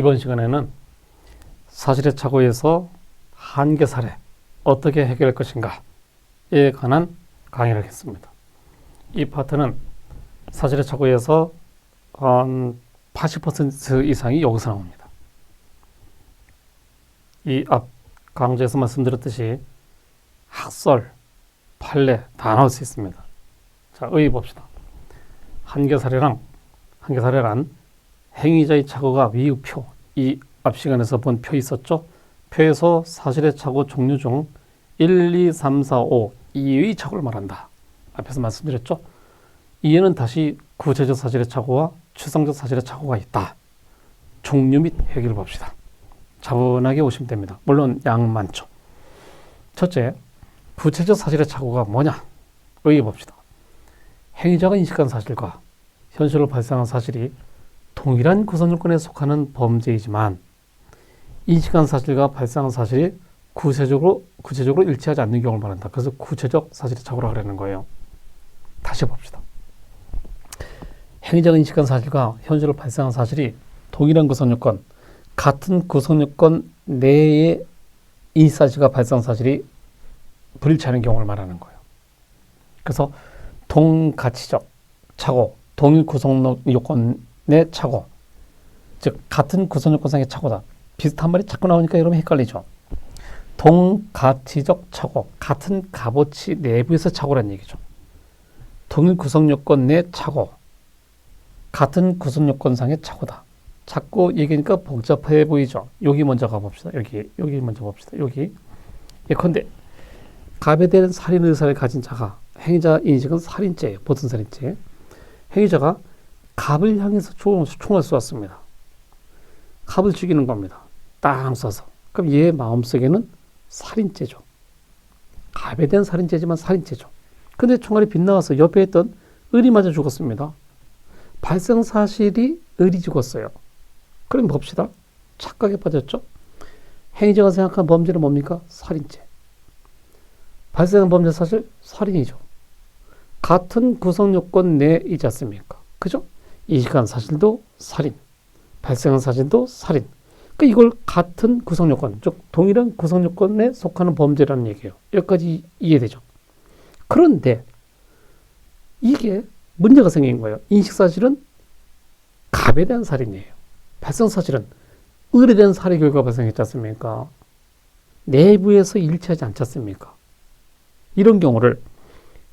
이번 시간에는 사실의 착오에서 한계 사례 어떻게 해결할 것인가에 관한 강의를 하겠습니다. 이 파트는 사실의 착오에서 한 80% 이상이 여기서 나옵니다. 이 앞 강좌에서 말씀드렸듯이 학설, 판례 다 나올 수 있습니다. 자, 의의 봅시다. 한계 사례란 행위자의 착오가 위의 표, 이 앞 시간에서 본 표 있었죠? 표에서 사실의 착오 종류 중 1, 2, 3, 4, 5 이의 착오를 말한다. 앞에서 말씀드렸죠? 이에는 다시 구체적 사실의 착오와 추상적 사실의 착오가 있다. 종류 및 해결을 봅시다. 차분하게 오시면 됩니다. 물론 양 많죠. 첫째, 구체적 사실의 착오가 뭐냐? 의의 봅시다. 행위자가 인식한 사실과 현실로 발생한 사실이 동일한 구성요건에 속하는 범죄이지만 인식한 사실과 발생한 사실이 구체적으로 일치하지 않는 경우를 말한다. 그래서 구체적 사실의 착오라고 하는 거예요. 다시 봅시다. 행위자가 인식한 사실과 현실로 발생한 사실이 동일한 구성요건, 같은 구성요건 내에 이 사실과 발생한 사실이 불일치하는 경우를 말하는 거예요. 그래서 동가치적 착오, 동일 구성요건의 착오, 즉 같은 구성요건상의 착오다. 비슷한 말이 자꾸 나오니까 여러분 헷갈리죠. 동가치적 착오, 같은 값어치 내부에서 착오라는 얘기죠. 동일 구성요건 내 착오, 같은 구성요건상의 착오다. 자꾸 얘기하니까 복잡해 보이죠. 여기 먼저 가봅시다. 여기 먼저 봅시다. 여기 예컨대 갑에 대한 살인 의사를 가진 자가, 행위자 인식은 살인죄예요. 보통 살인죄. 행위자가 갑을 향해서 총을 쏘았습니다. 갑을 죽이는 겁니다. 땅 쏴서. 그럼 얘의 마음속에는 살인죄죠. 갑에 대한 살인죄지만 살인죄죠. 근데 총알이 빗나가서 옆에 있던 을이 맞아 죽었습니다. 발생 사실이 을이 죽었어요. 그럼 봅시다. 착각에 빠졌죠? 행위자가 생각한 범죄는 뭡니까? 살인죄. 발생한 범죄 사실 살인이죠. 같은 구성요건 내이지 않습니까? 그죠? 인식한 사실도 살인, 발생한 사실도 살인. 그러니까 이걸 같은 구성요건, 즉 동일한 구성요건에 속하는 범죄라는 얘기예요. 여기까지 이해되죠? 그런데 이게 문제가 생긴 거예요. 인식사실은 갑에 대한 살인이에요. 발생사실은 을에 대한 살해 결과가 발생했지 않습니까? 내부에서 일치하지 않지 않습니까? 이런 경우를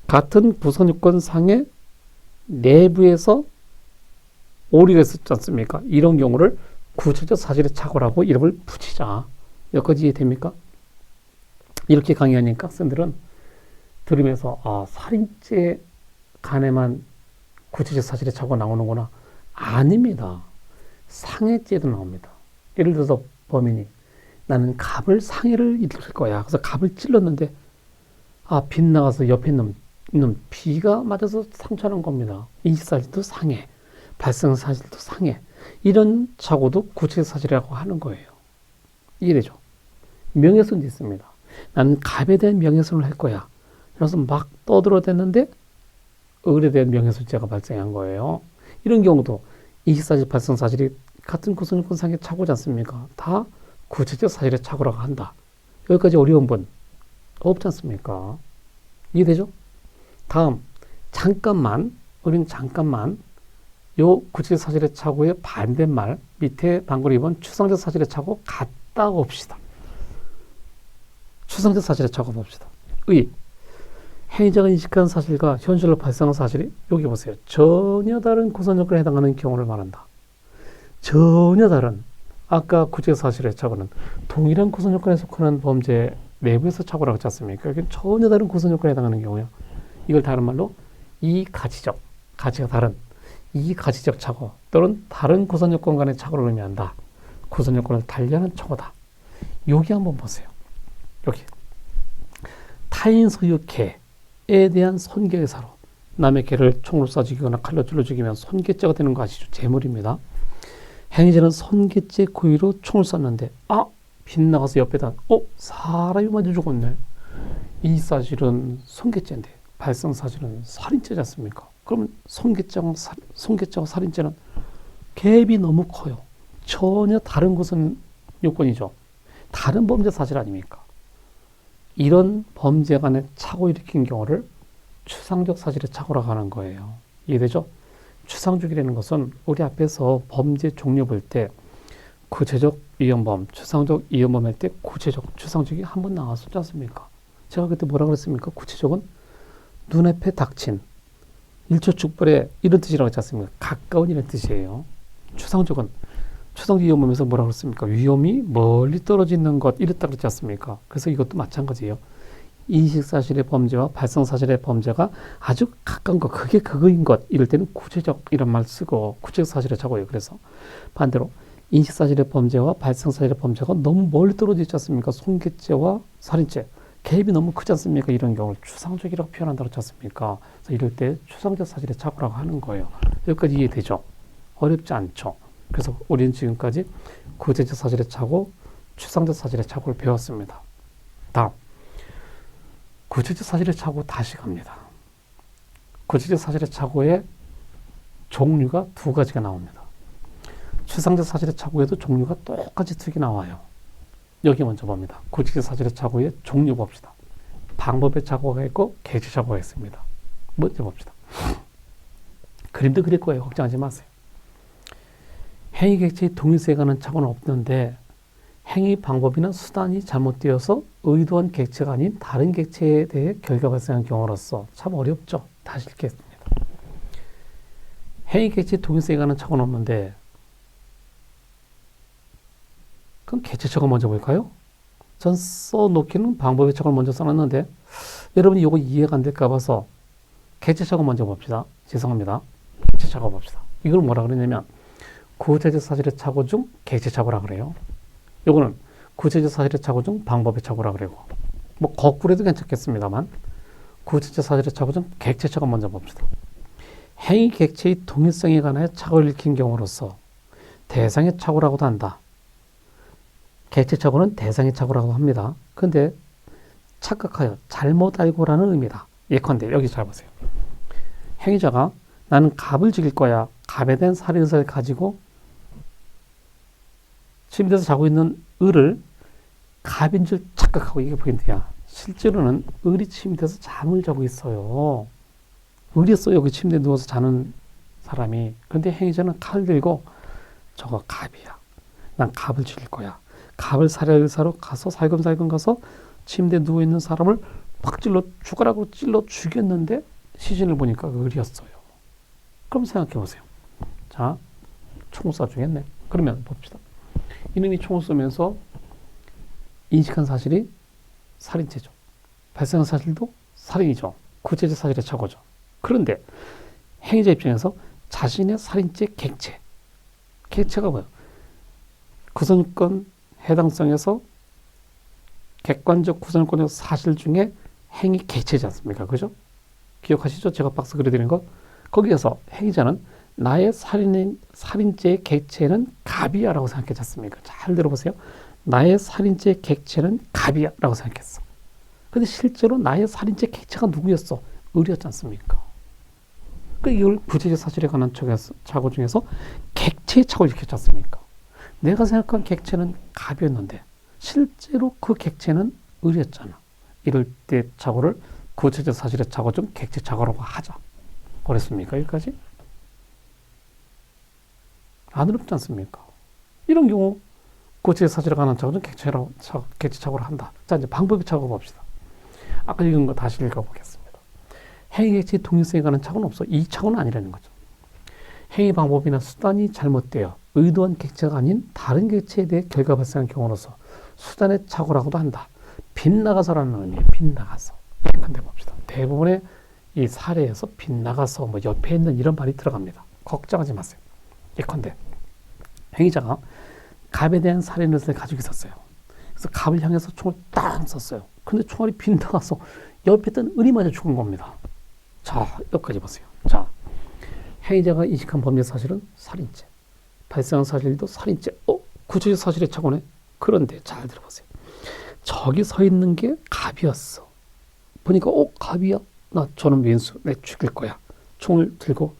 같은 구성요건상의 내부에서 오류가 있었지 않습니까? 이런 경우를 구체적 사실의 착오라고 이름을 붙이자. 여기까지 이해됩니까? 이렇게 강의하니까 학생들은 들으면서 살인죄 간에만 구체적 사실의 착오가 나오는구나. 아닙니다. 상해죄도 나옵니다. 예를 들어서 범인이 나는 갑을 상해를 입힐 거야. 그래서 갑을 찔렀는데 빗나가서 옆에 있는 피가 맞아서 상처난 겁니다. 인식사실도 상해, 발생사실도 상해. 이런 착오도 구체적 사실이라고 하는 거예요. 이해되죠? 명예훼손도 있습니다. 나는 갑에 대한 명예훼손을 할 거야. 그래서 막 떠들어댔는데 을에 대한 명예훼손죄가 발생한 거예요. 이런 경우도 인식사실, 발생사실이 같은 구성요건상의 착오지 않습니까? 다 구체적 사실의 착오라고 한다. 여기까지 어려운 분 없지 않습니까? 이해되죠? 다음, 우리는 잠깐만 요 구체적 사실의 착오의 반대말 밑에 방금 입은 추상적 사실의 착오 갖다 봅시다. 추상적 사실의 착오 봅시다. 행위자가 인식한 사실과 현실로 발생한 사실이 여기 보세요. 전혀 다른 구성요건에 해당하는 경우를 말한다. 전혀 다른. 아까 구체적 사실의 착오는 동일한 구성요건에 속하는 범죄 내부에서 착오라고 했지 않습니까? 여기 전혀 다른 구성요건에 해당하는 경우요. 이걸 다른 말로 가치가 다른 이가치적 착오 또는 다른 구성요건 간의 착오를 의미한다. 구성요건을 달리하는 착오다. 여기 한번 보세요. 여기 타인 소유 개에 대한 손괴 의사로 남의 개를 총으로 쏴 죽이거나 칼로 찔러 죽이면 손괴죄가 되는 거 아시죠? 재물입니다. 행위자는 손괴죄 고의로 총을 쐈는데 빗나가서 옆에다 사람이 맞아 죽었네. 이 사실은 손괴죄인데 발생 사실은 살인죄지 않습니까? 그러면 손괴죄와 살인죄는 갭이 너무 커요. 전혀 다른 구성 요건이죠. 다른 범죄 사실 아닙니까? 이런 범죄 간의 착오 일으킨 경우를 추상적 사실의 착오라고 하는 거예요. 이해되죠? 추상적이라는 것은 우리 앞에서 범죄 종류 볼 때 구체적 이연범, 추상적 이연범 할 때 구체적, 추상적이 한 번 나왔었지 않습니까? 제가 그때 뭐라 그랬습니까? 구체적은 눈앞에 닥친 일초축벌의 이런 뜻이라고 했지 않습니까? 가까운 이런 뜻이에요. 추상적은 추상적 이연범에서 뭐라 그랬습니까? 위험이 멀리 떨어지는 것 이랬다 그랬지 않습니까? 그래서 이것도 마찬가지예요. 인식사실의 범죄와 발생사실의 범죄가 아주 가까운 것, 그게 그거인 것 이럴 때는 구체적 이런 말 쓰고 구체적 사실에 착오해요. 그래서 반대로 인식사실의 범죄와 발생사실의 범죄가 너무 멀리 떨어져 있지 않습니까? 손괴죄와 살인죄 갭이 너무 크지 않습니까? 이런 경우를 추상적이라고 표현한다고 했지 않습니까? 그래서 이럴 때 추상적 사실의 착오라고 하는 거예요. 여기까지 이해되죠? 어렵지 않죠? 그래서 우리는 지금까지 구체적 사실의 착오, 추상적 사실의 착오를 배웠습니다. 다음 구체적 사실의 착오 다시 갑니다. 구체적 사실의 착오의 종류가 두 가지가 나옵니다. 추상적 사실의 착오에도 종류가 똑같이 두 개 나와요. 여기 먼저 봅니다. 구체적 사실의 착오의 종류 봅시다. 방법의 착오가 있고 객체 착오가 있습니다. 먼저 봅시다. 그림도 그릴 거예요. 걱정하지 마세요. 행위 객체의 동일성에 관한 착오는 없는데 행위 방법이나 수단이 잘못되어서 의도한 객체가 아닌 다른 객체에 대해 결과 발생한 경우로서 참 어렵죠. 다시 읽겠습니다. 행위 객체의 동일성에 관한 착오는 없는데 그럼 객체 착오 먼저 볼까요? 전 써놓기는 방법의 착오를 먼저 써놨는데 여러분이 이거 이해가 안 될까 봐서 객체 착오 먼저 봅시다. 죄송합니다. 객체 착오 봅시다. 이걸 뭐라 그러냐면 구체적 사실의 착오 중 객체 착오라 그래요. 요거는 구체적 사실의 착오 중 방법의 착오라 그러고 뭐 거꾸로 해도 괜찮겠습니다만 구체적 사실의 착오 중 객체 착오 먼저 봅시다. 행위 객체의 동일성에 관하여 착오를 일으킨 경우로서 대상의 착오라고도 한다. 객체 착오는 대상의 착오라고 합니다. 근데 착각하여 잘못 알고라는 의미다. 예컨대 여기 잘 보세요. 행위자가 나는 갑을 죽일 거야. 갑에 대한 살인 의사를 가지고 침대에서 자고 있는 을을 갑인 줄 착각하고 이게 포인트야. 실제로는 을이 침대에서 잠을 자고 있어요. 을이었어요. 그 침대에 누워서 자는 사람이. 그런데 행위자는 칼을 들고 저거 갑이야. 난 갑을 죽일 거야. 갑을 살해할 의사로 가서 살금살금 가서 침대에 누워있는 사람을 확 찔러 죽으라고 찔러 죽였는데 시신을 보니까 을이었어요. 그럼 생각해 보세요. 자, 총을 쏴주겠네. 그러면 봅시다. 이놈이 총을 쏘면서 인식한 사실이 살인죄죠. 발생한 사실도 살인이죠. 구체적 사실의 착오죠. 그런데 행위자 입장에서 자신의 살인죄 객체가 뭐예요? 구성요건 해당성에서 객관적 구성요건의 사실 중에 행위 객체지 않습니까? 그죠? 기억하시죠? 제가 박스 그려드린 거. 거기에서 행위자는 나의 살인죄의 객체는 갑이야 라고 생각했지 않습니까? 잘 들어보세요. 나의 살인죄의 객체는 갑이야 라고 생각했어. 근데 실제로 나의 살인죄 객체가 누구였어? 을이었지 않습니까? 그러니까 이걸 구체적 사실에 관한 착오 중에서 객체의 착오를 일으켰지 않습니까? 내가 생각한 객체는 갑이었는데 실제로 그 객체는 을이었잖아. 이럴 때 착오를 구체적 사실의 착오 중 객체 착오라고 하자. 어렵습니까? 여기까지? 안 어렵지 않습니까? 이런 경우 구체적 사실에 관한 착오 중 객체 착오를 한다. 자, 이제 방법의 착오 봅시다. 아까 읽은 거 다시 읽어보겠습니다. 행위 객체의 동일성에 관한 착오는 없어. 이 착오는 아니라는 거죠. 행위 방법이나 수단이 잘못되어 의도한 객체가 아닌 다른 객체에 대해 결과 발생한 경우로서 수단의 착오라고도 한다. 빗나가서라는 의미예요. 빗나가서. 근데 봅시다. 대부분의 이 사례에서 빗나가서 뭐 옆에 있는 이런 말이 들어갑니다. 걱정하지 마세요. 예컨대 행위자가 갑에 대한 살인 의사를 가지고 있었어요. 그래서 갑을 향해서 총을 딱 쐈어요. 근데 총알이 빗나가서 옆에 있던 을이 맞아 죽은 겁니다. 자, 여기까지 보세요. 자, 행위자가 인식한 범죄 사실은 살인죄. 발생한 사실도 살인죄. 구체적 사실의 착오네. 그런데 잘 들어보세요. 저기 서 있는 게 갑이었어. 보니까 갑이야? 나 저는 왼수. 내 죽일 거야. 총을 들고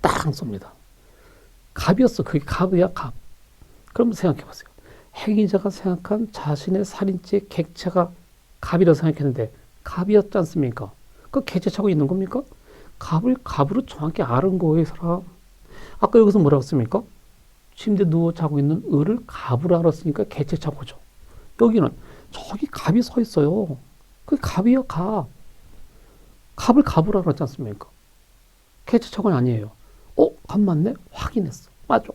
딱 쏩니다. 갑이었어. 그게 갑이야, 갑. 그럼 생각해 보세요. 행위자가 생각한 자신의 살인죄 객체가 갑이라고 생각했는데 갑이었지 않습니까? 그 객체차고 있는 겁니까? 갑을 갑으로 정확히 아는 거예요, 이 사람. 아까 여기서 뭐라고 했습니까? 침대에 누워 자고 있는 을을 갑으로 알았으니까 객체차고죠. 여기는 저기 갑이 서 있어요. 그 갑이요, 갑. 갑을 갑으로 알았지 않습니까? 객체차고는 아니에요. 갑 맞네? 확인했어. 맞아.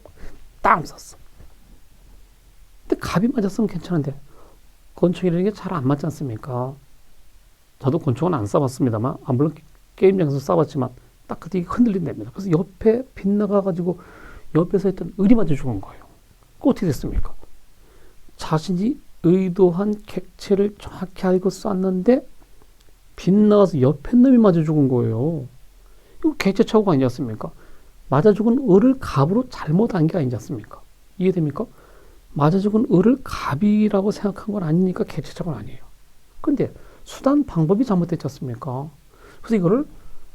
딱 썼어. 근데 갑이 맞았으면 괜찮은데 권총이라는 게 잘 안 맞지 않습니까? 저도 권총은 안 쏴봤습니다만, 물론 게임장에서 쏴봤지만 딱 그때 흔들린답니다. 그래서 옆에 빗나가가지고 옆에서 있던 을이 맞아 죽은 거예요. 그 어떻게 됐습니까? 자신이 의도한 객체를 정확히 알고 쐈는데 빗나가서 옆에 놈이 맞아 죽은 거예요. 이거 객체 착오가 아니지 않습니까? 맞아 죽은 을을 갑으로 잘못한 게 아니지 않습니까? 이해됩니까? 맞아 죽은 을을 갑이라고 생각한 건 아니니까 객체 착오는 아니에요. 근데 수단 방법이 잘못됐지 않습니까? 그래서 이거를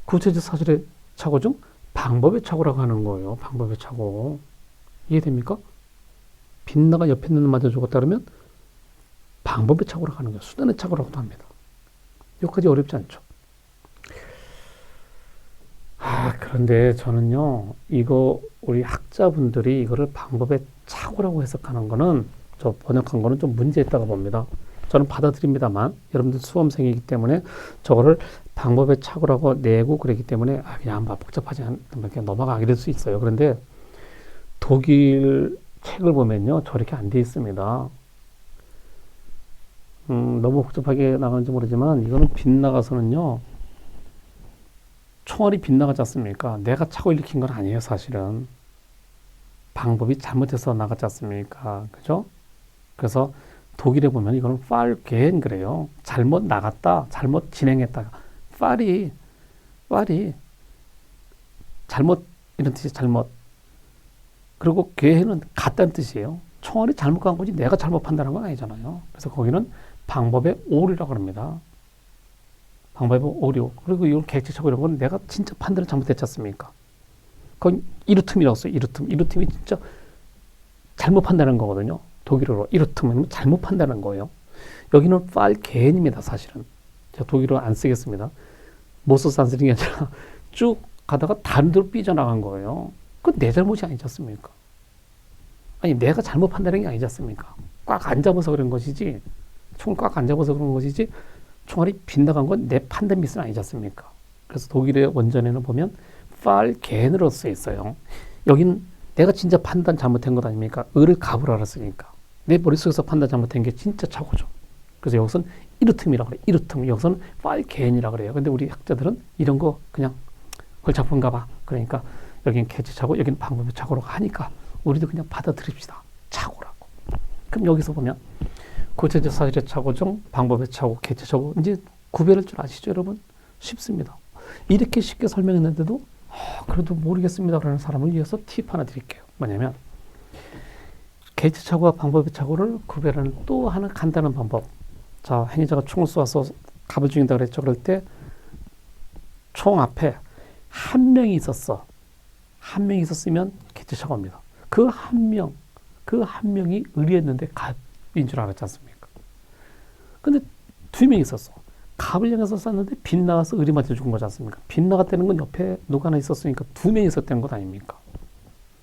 구체적 사실의 착오 중 방법의 착오라고 하는 거예요. 방법의 착오. 이해됩니까? 빗나가 옆에 있는 놈 맞아 죽었다 그러면 방법의 착오라고 하는 거예요. 수단의 착오라고도 합니다. 여기까지 어렵지 않죠? 그런데 저는요, 이거 우리 학자분들이 이거를 방법의 착오라고 해석하는 거는, 저 번역한 거는 좀 문제 있다고 봅니다. 저는 받아들입니다만, 여러분들 수험생이기 때문에 저거를 방법의 착오라고 내고 그랬기 때문에, 그냥 막 복잡하지 않으면 그냥 넘어가게 될 수 있어요. 그런데 독일 책을 보면요, 저렇게 안 돼 있습니다. 너무 복잡하게 나가는지 모르지만, 이거는 빗나가서는요, 총알이 빗나가지 않습니까? 내가 차고 일으킨 건 아니에요, 사실은. 방법이 잘못해서 나갔지 않습니까? 그죠? 그래서 독일에 보면 이거는 팔겐 그래요. 잘못 나갔다, 잘못 진행했다. 팔이 잘못, 이런 뜻이 잘못. 그리고 괴는 같다는 뜻이에요. 총알이 잘못 간 거지 내가 잘못 판단한 건 아니잖아요. 그래서 거기는 방법의 오류라고 합니다. 방법의 오류. 그리고 이걸 객체착오 이런 건 내가 진짜 판단을 잘못했지 않습니까? 그건 이루틈이라고 써요. 이루틈. 이루틈이 진짜 잘못 판단한 거거든요. 독일어로 이루틈은 잘못 판단한 거예요. 여기는 팔겐입니다, 사실은. 제가 독일어 안 쓰겠습니다. 못 써서 안 쓰는 게 아니라 쭉 가다가 다른 데로 삐져나간 거예요. 그건 내 잘못이 아니지 않습니까? 아니, 내가 잘못 판단한 게 아니지 않습니까? 꽉 안 잡아서 그런 것이지, 총을 꽉 안 잡아서 그런 것이지, 총알이 빗나간 건 내 판단 미스는 아니지 않습니까? 그래서 독일의 원전에는 보면 팔겐으로 쓰여 있어요. 여긴 내가 진짜 판단 잘못한 것 아닙니까? 을을 갑으로 알았으니까. 내 머릿속에서 판단 잘못한 게 진짜 착오죠. 그래서 여기서는 이루틈이라고 그래요. 이루틈. 여기서는 팔겐이라고 그래요. 근데 우리 학자들은 이런 거 그냥 걸작품가 봐. 그러니까 여긴 객체착오, 여긴 방법의 착오라고 하니까 우리도 그냥 받아들입시다. 착오라고. 그럼 여기서 보면 구체적 사실의 착오 중 방법의 착오, 객체착오, 이제 구별할 줄 아시죠, 여러분? 쉽습니다. 이렇게 쉽게 설명했는데도 그래도 모르겠습니다 그러는 사람을 위해서 팁 하나 드릴게요. 뭐냐면 객체착오와 방법의 착오를 구별하는 또 하나 간단한 방법. 자, 행위자가 총을 쏘아서 갑을 죽인다 그랬죠. 그럴 때 총 앞에 한 명이 있었어. 한 명이 있었으면 객체착오입니다. 그 한 명이 의리했는데 갑인 줄 알았지 않습니까? 근데 두 명이 있었어. 갑을 향해서 쐈는데 빗나가서 의리 맞아 죽은 거지 않습니까? 빗나갔다는 건 옆에 누가 하나 있었으니까 두 명이 있었다는 것 아닙니까?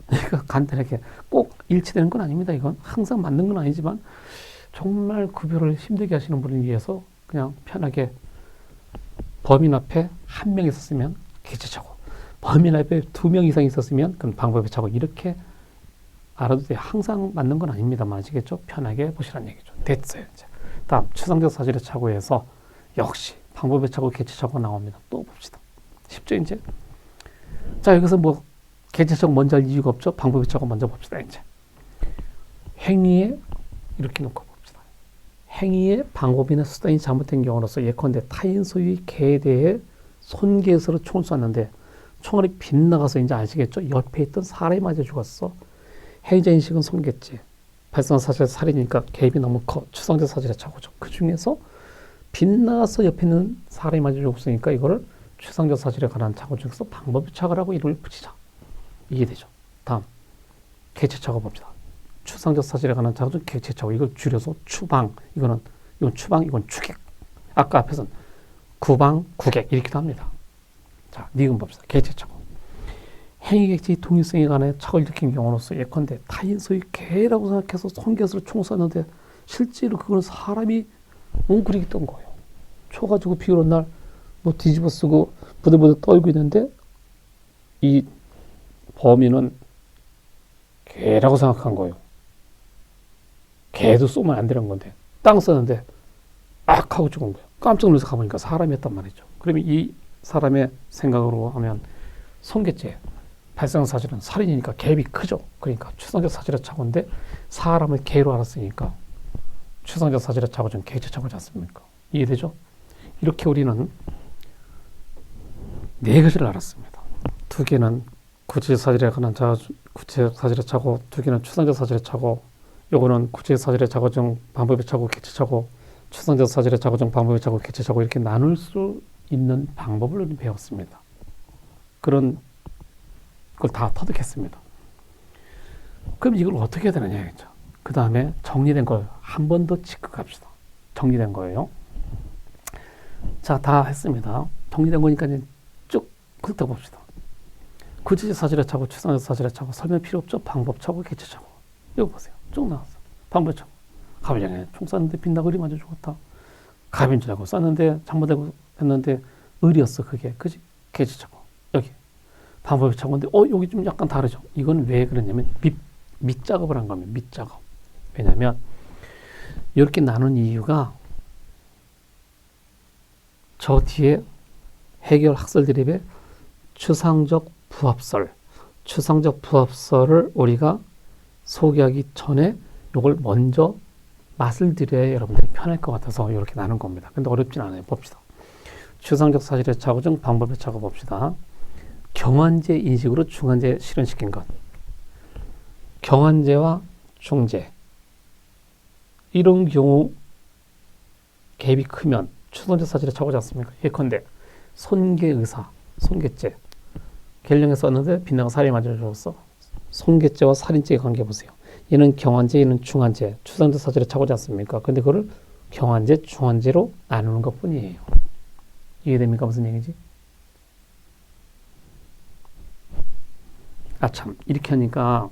그러니까 간단하게 꼭 일치되는 건 아닙니다. 이건 항상 맞는 건 아니지만 정말 구별을 힘들게 하시는 분을 위해서 그냥 편하게 범인 앞에 한 명 있었으면 객체착오, 범인 앞에 두 명 이상 있었으면 그건 방법의 착오, 이렇게 알아도 돼요. 항상 맞는 건 아닙니다만 아시겠죠? 편하게 보시라는 얘기죠. 됐어요. 이제 다음 추상적 사실의 착오에서 역시 방법의 착오, 객체착오 나옵니다. 또 봅시다. 쉽죠, 이제? 자, 여기서 뭐 객체착오 먼저 할 이유가 없죠? 방법의 착오 먼저 봅시다, 이제. 행위에 이렇게 놓고 봅시다. 행위의 방법이나 수단이 잘못된 경우로서 예컨대 타인 소유의 개에 대해 손괴해서 총을 쐈는데 총알이 빗나가서 이제 아시겠죠? 옆에 있던 사람이 맞아 죽었어. 행위자 인식은 손괴죄. 발생한 사실의 살인이니까 개입이 너무 커. 추상적 사실의 착오죠. 그 중에서 빗나가서 옆에 있는 사람이 맞아 죽었으니까 이거를 추상적 사실에 관한 착오 중에서 방법의 착오라고 이름을 붙이자. 이게 되죠. 다음 객체착오 봅시다. 추상적 사실에 관한 자고적 객체착오. 이걸 줄여서 추방. 이건 추방, 이건 추객. 아까 앞에서는 구방, 구객 이렇게도 합니다. 자, 니은 봅시다. 객체착오. 행위객체의 동일성에 관해 착오를 일으킨 경우로서 예컨대 타인 소유 개라고 생각해서 손get으로 총 쐈는데 실제로 그거는 사람이 웅크리겠던 거예요. 초 가지고 비 오는 날 뭐 뒤집어 쓰고 부들부들 떨고 있는데 이 범인은 개라고 생각한 거예요. 개도 쏘면 안 되는 건데 땅 썼는데 악 하고 죽은 거예요. 깜짝 놀라서 가보니까 사람이었단 말이죠. 그러면 이 사람의 생각으로 하면 손괴죄 발생 사실은 살인이니까 갭이 크죠. 그러니까 추상적 사실의 착오인데 사람을 개로 알았으니까 추상적 사실의 착오는 객체착오지 않습니까? 이해되죠? 이렇게 우리는 네 가지를 알았습니다. 두 개는 구체적 사실에 관한 구체적 사실의 착오, 두 개는 추상적 사실의 착오, 요거는 구체적 사실의 착오 중 방법의 착오, 객체착오, 추상적 사실의 착오 중 방법의 착오, 객체착오 이렇게 나눌 수 있는 방법을 우리 배웠습니다. 그걸 다 터득했습니다. 그럼 이걸 어떻게 해야 되느냐 했죠. 그 다음에 정리된 걸 한 번 더 짚고 갑시다. 정리된 거예요. 자, 다 했습니다. 정리된 거니까 이제 쭉 훑어봅시다. 구체적 사실의 착오, 추상적 사실의 착오, 설명 필요 없죠. 방법 착오, 객체 착오. 이거 보세요. 쭉 나왔어. 방법 착오. 갑을 향해 총 쐈는데 빗나그리 맞아 죽었다. 갑인 줄 알고 쐈는데 잘못되고 했는데 을이었어 그게. 그지? 객체 착오. 여기. 방법이 착오인데 여기 좀 약간 다르죠. 이건 왜 그러냐면 밑작업을 한 겁니다. 밑작업. 왜냐면 이렇게 나눈 이유가 저 뒤에 해결 학설 드립의 추상적 부합설을 우리가 소개하기 전에 이걸 먼저 맛을 들여야 여러분들이 편할 것 같아서 이렇게 나눈 겁니다. 근데 어렵진 않아요. 봅시다. 추상적 사실의 착오 중 방법의 착오 봅시다. 경환제 인식으로 중환제 실현시킨 것. 경환제와 중제. 이런 경우 갭이 크면 추상적 사실의 착오지 않습니까? 예컨대 손괴의사, 손괴죄. 갤령에 썼는데 빗나가 살인 맞아 죽었어. 손괴죄와 살인죄의 관계 보세요. 얘는 경환제, 얘는 중환제. 추상적 사실의 착오지 않습니까? 근데 그걸 경환제, 중환제로 나누는 것 뿐이에요. 이해됩니까? 무슨 얘기지? 참, 이렇게 하니까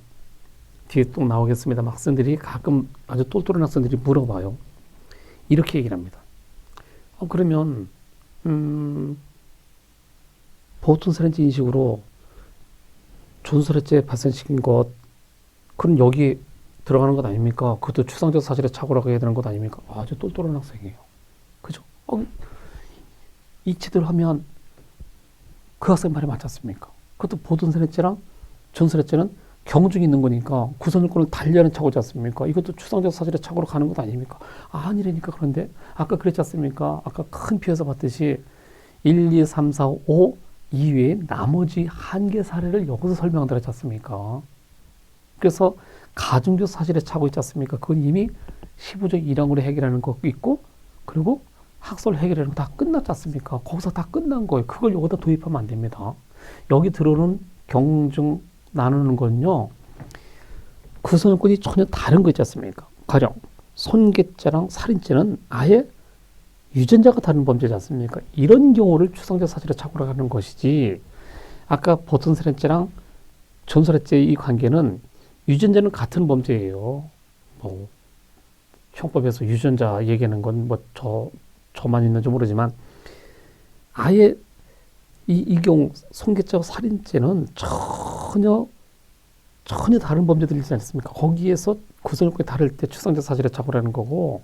뒤에 또 나오겠습니다. 학생들이 가끔 아주 똘똘한 학생들이 물어봐요. 이렇게 얘기를 합니다. 그러면 보통 살인죄 인식으로 존살해죄 발생시킨 것, 그럼 여기 들어가는 것 아닙니까? 그것도 추상적 사실의 착오라고 해야 되는 것 아닙니까? 아주 똘똘한 학생이에요. 그죠? 이치들 하면 그 학생 말이 맞지 않습니까? 그것도 보통 살인죄랑 존살해죄는 경중이 있는 거니까 구성요건을 달리하는 착오지 않습니까? 이것도 추상적 사실의 착오로 가는 것 아닙니까? 아니라니까. 그런데 아까 그랬지 않습니까? 아까 큰 표에서 봤듯이 1, 2, 3, 4, 5 이외에 나머지 한 개 사례를 여기서 설명드렸지 않습니까? 그래서 가중적 사실의 착오 있지 않습니까? 그건 이미 15조 1항으로 해결하는 거 있고, 그리고 학설 해결하는 거 다 끝났지 않습니까? 거기서 다 끝난 거예요. 그걸 여기다 도입하면 안 됩니다. 여기 들어오는 경중 나누는 건요, 구성요건이 전혀 다른 거 있지 않습니까? 가령 손괴죄랑 살인죄는 아예 유전자가 다른 범죄지 않습니까? 이런 경우를 추상적 사실의 착오로 하는 것이지, 아까 보통 살인죄랑 전살해죄의 이 관계는 유전자는 같은 범죄예요. 뭐 형법에서 유전자 얘기하는 건 뭐 저만 있는지 모르지만, 아예 이 경우 손괴죄와 살인죄는 전혀 다른 범죄들이지 않습니까? 거기에서 구성요건이 다를 때 추상적 사실의 착오라는 거고,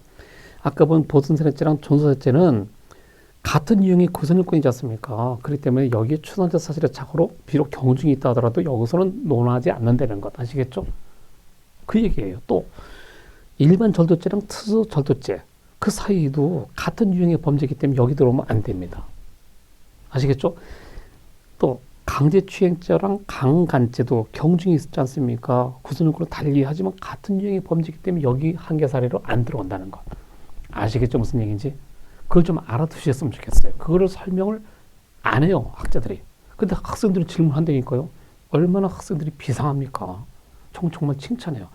아까 본 보존살인죄랑 존살인죄는 같은 유형의 구성요건이지 않습니까? 그렇기 때문에 여기에 추상적 사실의 착오로 비록 경중이 있다 하더라도 여기서는 논하지 않는다는 것 아시겠죠? 그 얘기예요. 또 일반 절도죄랑 특수 절도죄 그 사이도 같은 유형의 범죄이기 때문에 여기 들어오면 안 됩니다. 아시겠죠? 또 강제추행죄랑 강간죄도 경중이 있지 않습니까? 구성요건을 달리 하지만 같은 유형의 범죄이기 때문에 여기 한계 사례로 안 들어온다는 것. 아시겠죠? 무슨 얘기인지? 그걸 좀 알아두셨으면 좋겠어요. 그거를 설명을 안 해요, 학자들이. 근데 학생들이 질문한다니까요. 얼마나 학생들이 비상합니까? 정말 칭찬해요.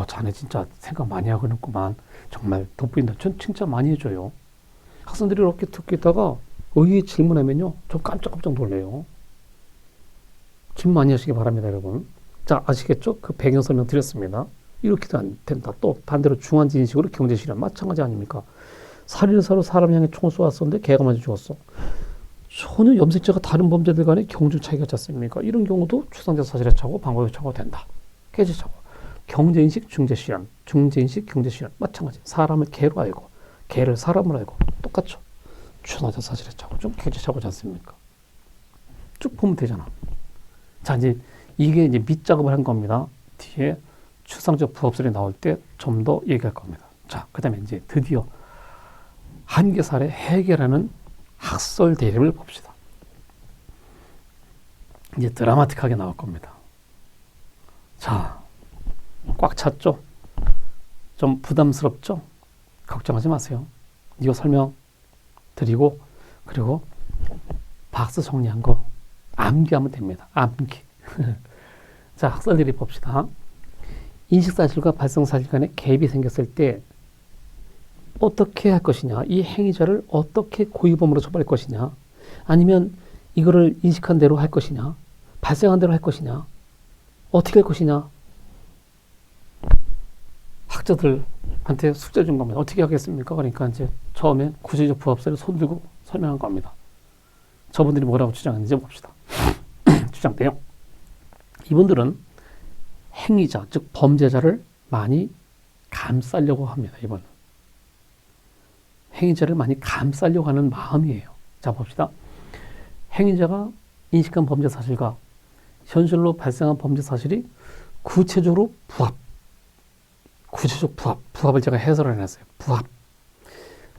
자네 진짜 생각 많이 하고 있구만. 정말 돋보인다. 전 칭찬 많이 해줘요. 학생들이 이렇게 듣고 있다가 의의 질문하면요. 좀 깜짝깜짝 놀래요. 질문 많이 하시기 바랍니다, 여러분. 자, 아시겠죠? 그 배경 설명 드렸습니다. 이렇게도 안 된다. 또 반대로 중환진식으로 경제실현. 마찬가지 아닙니까? 살인을 사러 사람 향해 총을 쏘았었는데 걔가 먼저 죽었어. 전혀 염색자가 다른 범죄들 간에 경중 차이가 있지 않습니까? 이런 경우도 추상적 사실의 착오, 방법의 착오가 된다. 개체 착오. 경제인식, 중재실현. 중재인식, 경제실현. 마찬가지. 사람을 개로 알고, 개를 사람으로 알고. 똑같죠. 추상적 사실의 착오. 좀 개체 착오지 않습니까? 쭉 보면 되잖아. 자, 이제 이게 이제 밑작업을 한 겁니다. 뒤에 추상적 부합설이 나올 때 좀 더 얘기할 겁니다. 자, 그 다음에 이제 드디어 한계사례 해결하는 학설 대립을 봅시다. 이제 드라마틱하게 나올 겁니다. 자, 꽉 찼죠? 좀 부담스럽죠? 걱정하지 마세요. 이거 설명 드리고, 그리고 박스 정리한 거 암기하면 됩니다. 암기. 자, 학설 대립 봅시다. 인식사실과 발생사실 간에 갭이 생겼을 때 어떻게 할 것이냐, 이 행위자를 어떻게 고의범으로 처벌할 것이냐, 아니면 이거를 인식한 대로 할 것이냐, 발생한 대로 할 것이냐, 어떻게 할 것이냐. 학자들한테 숙제 준 겁니다. 어떻게 하겠습니까? 그러니까 이제 처음에 구체적 부합설을 손들고 설명한 겁니다. 저분들이 뭐라고 주장했는지 봅시다. 주장 내용. 이분들은 행위자, 즉 범죄자를 많이 감싸려고 합니다. 이번은. 행위자를 많이 감싸려고 하는 마음이에요. 자, 봅시다. 행위자가 인식한 범죄 사실과 현실로 발생한 범죄 사실이 구체적으로 부합. 구체적 부합을 제가 해설을 해놨어요. 부합.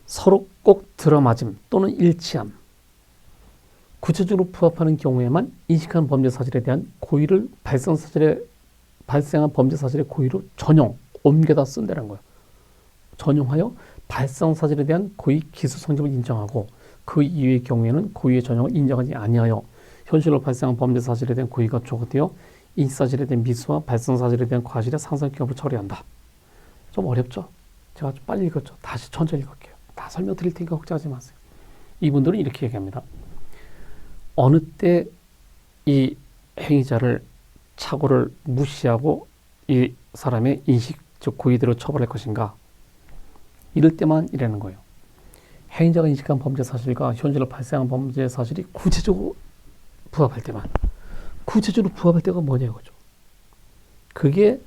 서로 꼭 들어맞음 또는 일치함. 구체적으로 부합하는 경우에만 인식한 범죄 사실에 대한 고의를 발생한 범죄 사실의 고의로 전용, 옮겨다 쓴다는 거예요. 전용하여 발생 사실에 대한 고의 기수 성질을 인정하고 그 이외의 경우에는 고의의 전용을 인정하지 아니하여 현실로 발생한 범죄 사실에 대한 고의가 조각되어 인식 사실에 대한 미수와 발생 사실에 대한 과실의 상상 경험을 처리한다. 좀 어렵죠? 제가 좀 빨리 읽었죠? 다시 천천히 읽을게요. 다 설명드릴 테니까 걱정하지 마세요. 이분들은 이렇게 얘기합니다. 어느 때 이 행위자를 착오를 무시하고 이 사람의 인식, 즉 고의대로 처벌할 것인가? 이럴 때만 이라는 거예요. 행위자가 인식한 범죄 사실과 현실로 발생한 범죄 사실이 구체적으로 부합할 때만. 구체적으로 부합할 때가 뭐냐 이거죠. 그게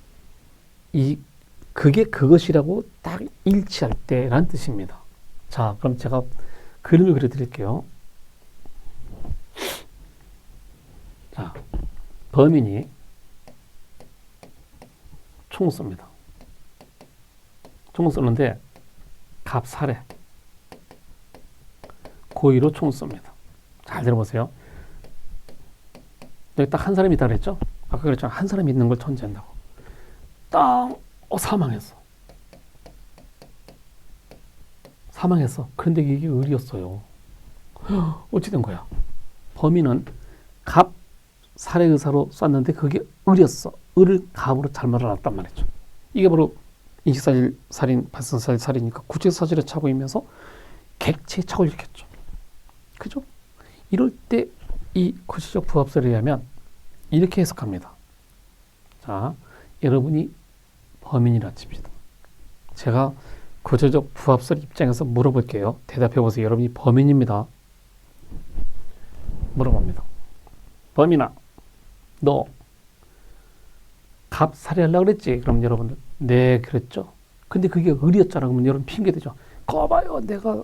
그것이라고 딱 일치할 때라는 뜻입니다. 자, 그럼 제가 그림을 그려드릴게요. 자, 범인이 총을 쏩니다. 총을 쏘는데 갑살에 고의로 총을 쏩니다. 잘 들어보세요. 여기 딱 한 사람이 있다 그랬죠? 아까 그랬잖아. 한 사람이 있는 걸 전제한다고. 딱 사망했어. 사망했어. 그런데 이게 을이었어요. 어찌 된 거야? 범인은 갑 살해 의사로 쐈는데 그게 을이었어. 을을 갑으로 잘못 알았단 말이죠. 이게 바로 인식사실 살인, 발생사실 살인이니까 구체사실의 착오이면서 객체의 착오를 일으켰죠. 그죠? 이럴 때 이 구체적 부합설에 의하면 이렇게 해석합니다. 자, 여러분이 범인이라 칩시다. 제가 구체적 부합설 입장에서 물어볼게요. 대답해보세요. 여러분이 범인입니다. 물어봅니다. 범인아, 너 갑 살해하려고 그랬지? 그럼 여러분들 네, 그랬죠. 근데 그게 을이었잖아. 그러면 여러분 핑계대죠. 거봐요, 내가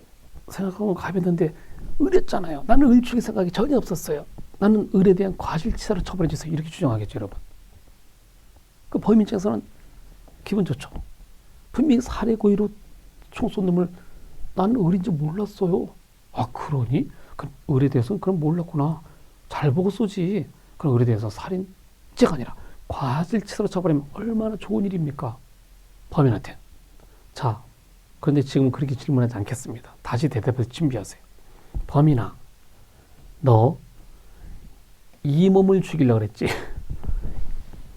생각한 건 갑이었는데 을이었잖아요. 나는 을 죽일 생각이 전혀 없었어요. 나는 을에 대한 과실치사로 처벌해 주세요. 이렇게 주장하겠죠, 여러분. 그 범인 입장에서는 기분 좋죠. 분명히 살해 고의로 총 쏜 놈을 나는 을인지 몰랐어요. 아, 그러니? 그럼 을에 대해서는 그럼 몰랐구나. 잘 보고 쏘지. 그럼 을에 대해서 살인죄가 아니라 과실치사로 처벌하면 얼마나 좋은 일입니까? 범인한테. 자, 그런데 지금 그렇게 질문하지 않겠습니다. 다시 대답을 준비하세요. 범인아, 너 이 몸을 죽이려고 그랬지?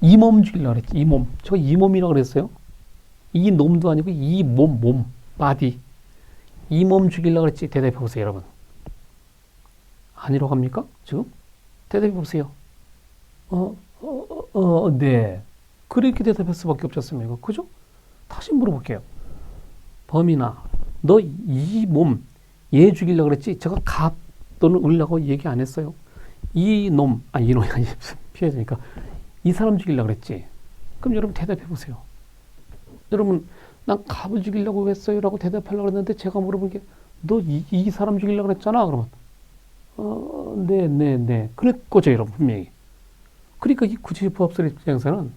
이 몸 죽이려고 그랬지. 이 몸. 저 이 몸이라고 그랬어요. 이 놈도 아니고 이 몸, 바디. 이 몸 죽이려고 그랬지. 대답해 보세요, 여러분. 아니라고 합니까? 지금? 대답해 보세요. 네. 그렇게 대답할 수밖에 없지 않습니까? 그죠? 다시 물어볼게요. 범인아, 너 이 몸, 얘 죽이려고 그랬지? 제가 갑 또는 을라고 얘기 안 했어요. 이 놈이 아니, 피해자니까. 이 사람 죽이려고 그랬지? 그럼 여러분 대답해 보세요. 여러분, 난 갑을 죽이려고 했어요. 라고 대답하려고 했는데 제가 물어본 게, 너 이 사람 죽이려고 그랬잖아? 그러면, 네. 그럴 거죠, 여러분, 분명히. 그러니까 이 구치부합설의 입장에서는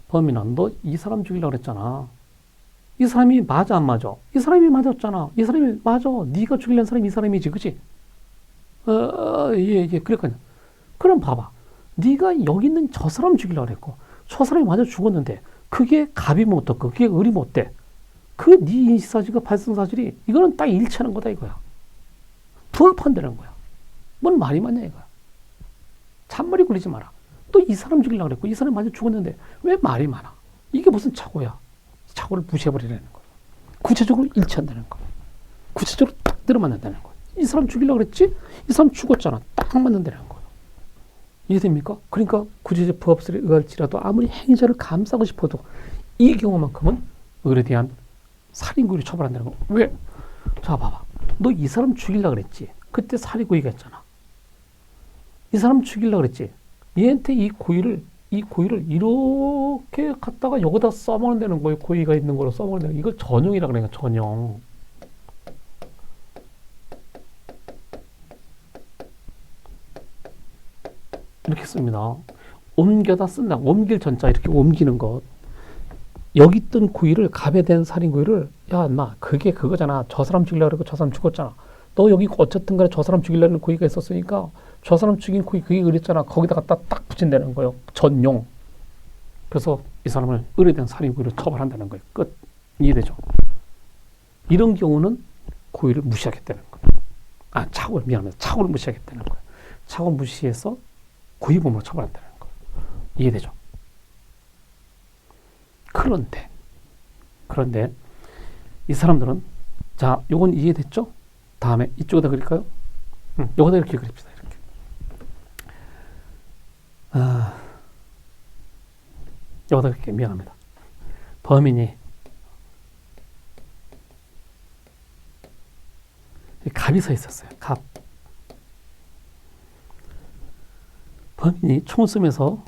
범인아, 너 이 사람 죽이려고 그랬잖아. 이 사람이 맞아, 안 맞아? 이 사람이 맞았잖아. 이 사람이 맞아. 네가 죽이려는 사람이 이 사람이지, 그치? 예, 그랬거든요. 그럼 봐봐. 네가 여기 있는 저 사람 죽이려고 그랬고, 저 사람이 맞아 죽었는데, 그게 갑이 못 됐고, 그게 을이 못 돼. 그 네 인식사실과 발생사실이, 이거는 딱 일치하는 거다, 이거야. 부합한다는 거야. 뭔 말이 맞냐, 이거야. 잔머리 굴리지 마라. 또 이 사람 죽이려고 그랬고, 이 사람이 맞아 죽었는데, 왜 말이 많아? 이게 무슨 착오야? 착오를 무시해버리라는 거야. 구체적으로 일치한다는 거야. 구체적으로 딱 들어맞는다는 거야. 이 사람 죽이려고 그랬지? 이 사람 죽었잖아. 딱 맞는다는 거야. 이해됩니까? 그러니까 구체적 부합설에 의할지라도 아무리 행위자를 감싸고 싶어도 이 경우만큼은 을에 대한 살인고의를 처벌한다는 거. 왜? 자, 봐봐. 너 이 사람 죽이려고 그랬지? 그때 살인고의가 있잖아. 이 사람 죽이려고 그랬지? 얘한테 이 고의를 이렇게 갖다가 여기다 써먹는다는 거예요. 고의가 있는 거로 써먹는다는 거예요. 이걸 전용이라고 그래요. 전용. 이렇게 씁니다. 옮겨다 쓴다. 옮길 전자 이렇게 옮기는 것. 여기 있던 고의를 갑에 대한 살인 고의를 야 인마 그게 그거잖아. 저 사람 죽이려고 그러고 저 사람 죽었잖아. 너 여기 어쨌든 간에 저 사람 죽이려는 고의가 있었으니까 저 사람 죽인 고의 그게 을이었잖아. 거기다 갖다 딱 붙인다는 거예요. 전용. 그래서 이 사람을 을에 대한 살인 고의로 처벌한다는 거예요. 끝. 이해되죠? 이런 경우는 고의를 무시하겠다는 거예요. 착오를 무시하겠다는 거예요. 착오 무시해서 고의범으로 처벌한다는 거예요. 이해되죠? 그런데 이 사람들은 자, 요건 이해됐죠? 다음에 이쪽에다 그릴까요? 요거다 이렇게 그립시다. 이렇게. 요거다 그릴게요. 미안합니다. 범인이 갑이 서 있었어요. 갑. 범인이 총을 쏘면서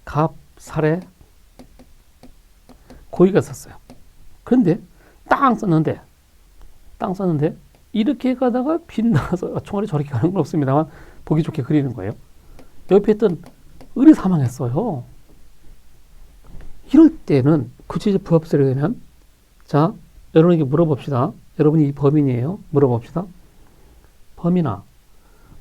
갑, 살에 고의가 있었어요. 그런데 땅 썼는데 이렇게 가다가 빗나가서 총알이 저렇게 가는 건 없습니다만 보기 좋게 그리는 거예요. 옆에 있던 을이 사망했어요. 이럴 때는 구체적 부합설에 되면 자, 여러분에게 물어봅시다. 여러분이 이 범인이에요. 물어봅시다. 범인아,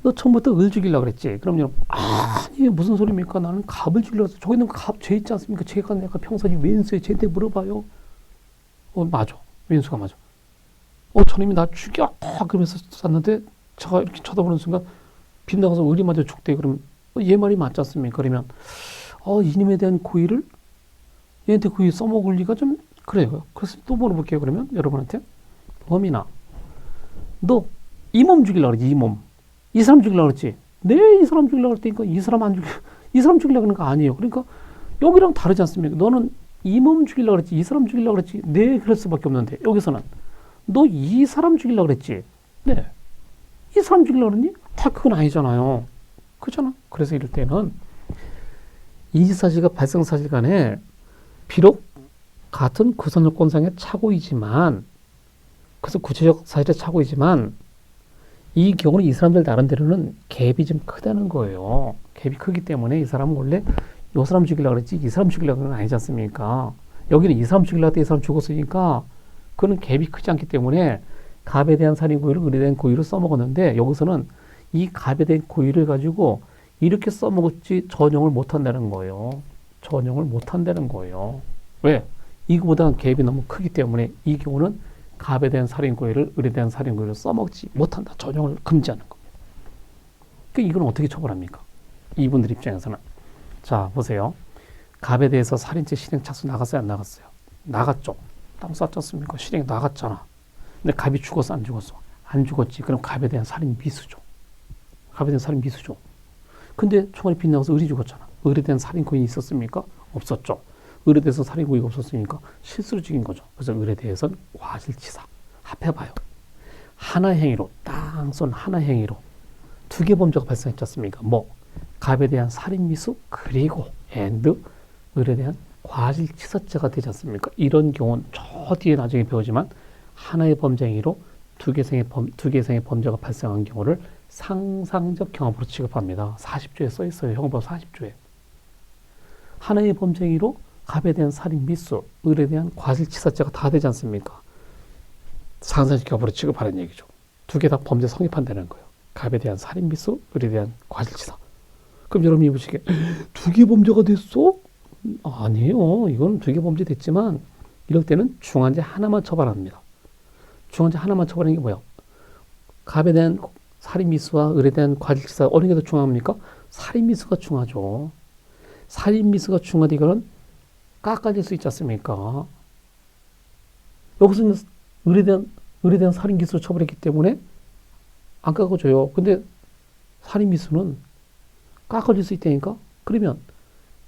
너 처음부터 을 죽이려고 그랬지? 그럼 여러분, 아니 무슨 소리입니까? 나는 갑을 죽이려고 했어. 저기 있는 갑 죄 있지 않습니까? 죄가 내가 평소에 왼수에 쟤한테 물어봐요. 맞아. 왼수가 맞아. 저놈이 나 죽여! 그러면서 쐈는데 제가 이렇게 쳐다보는 순간 빗나가서 을이 맞아 죽대. 그러면 얘 말이 맞지 않습니까? 그러면 이님에 대한 고의를 얘한테 고의 써먹을 리가 좀 그래요. 그래서 또 물어볼게요. 그러면 여러분한테 범인아, 너 이 몸 죽이려고 그러지? 이 몸. 이 사람 죽이려고 그랬지? 네, 이 사람 죽이려고 그랬다니까 이 사람 죽이려고 하는 거 아니에요. 그러니까 여기랑 다르지 않습니까? 너는 이 몸 죽이려고 그랬지? 이 사람 죽이려고 그랬지? 네, 그럴 수밖에 없는데 여기서는 너 이 사람 죽이려고 그랬지? 네. 이 사람 죽이려고 그랬니? 그건 아니잖아요. 그렇잖아. 그래서 이럴 때는 인지사실과 발생사실 간에 비록 같은 구성요건상의 착오이지만 그래서 구체적 사실의 착오이지만 이 경우는 이 사람들 나름대로는 갭이 좀 크다는 거예요. 갭이 크기 때문에 이 사람은 원래 이 사람 죽이려고 그랬지 이 사람 죽이려고 그런 건 아니지 않습니까? 여기는 이 사람 죽이려고 했더니 이 사람 죽었으니까 그거는 갭이 크지 않기 때문에 갑에 대한 살인 고의를 을에 대한 고의로 써먹었는데 여기서는 이 갑에 대한 고의를 가지고 이렇게 써먹었지 전용을 못한다는 거예요. 전용을 못한다는 거예요. 왜? 이거보다는 갭이 너무 크기 때문에 이 경우는 갑에 대한 살인 고의를 을에 대한 살인 고의로 써먹지 못한다. 전용을 금지하는 겁니다. 그러니까 이건 어떻게 처벌합니까? 이분들 입장에서는 자, 보세요. 갑에 대해서 살인죄 실행 착수 나갔어요, 안 나갔어요? 나갔죠. 땅 쌌지 않습니까? 실행 나갔잖아. 근데 갑이 죽었어, 안 죽었어? 안 죽었지. 그럼 갑에 대한 살인 미수죠. 갑에 대한 살인 미수죠. 근데 총알이 빗나가서 을이 죽었잖아. 을에 대한 살인 고의가 있었습니까? 없었죠. 을에 대해서 살인 고의가 없었으니까 실수로 죽인 거죠. 그래서 을에 대해서는 과실치사. 합해봐요. 하나 행위로, 땅 쏜 하나 행위로 두 개 범죄가 발생했지 않습니까? 뭐 갑에 대한 살인 미수 그리고 을에 대한 과실치사죄가 되지 않습니까? 이런 경우는 저 뒤에 나중에 배우지만 하나의 범죄 행위로 두 개 이상의 범죄가 발생한 경우를 상상적 경합으로 취급합니다. 40조에 써 있어요. 형법 40조에. 하나의 범죄 행위로 갑에 대한 살인 미수, 을에 대한 과실치사죄가 다 되지 않습니까? 상상적 경합으로 취급하는 얘기죠. 두 개 다 범죄 성립한다는 거예요. 갑에 대한 살인 미수, 을에 대한 과실치사. 그럼 여러분이 보시기에 두 개 범죄가 됐어? 아니에요. 이건 두 개 범죄 됐지만 이럴 때는 중한죄 하나만 처벌합니다. 중한죄 하나만 처벌하는 게 뭐야? 갑에 대한 살인 미수와 을에 대한 과실치사 어느 게 더 중요합니까? 살인 미수가 중하죠. 살인 미수가 중하다 이거는 깎아질 수 있지 않습니까? 여기서는 을에 대한 살인 기수로 처벌했기 때문에 안 깎아줘요. 근데 살인 미수는 깎아줄 수 있다니까? 그러면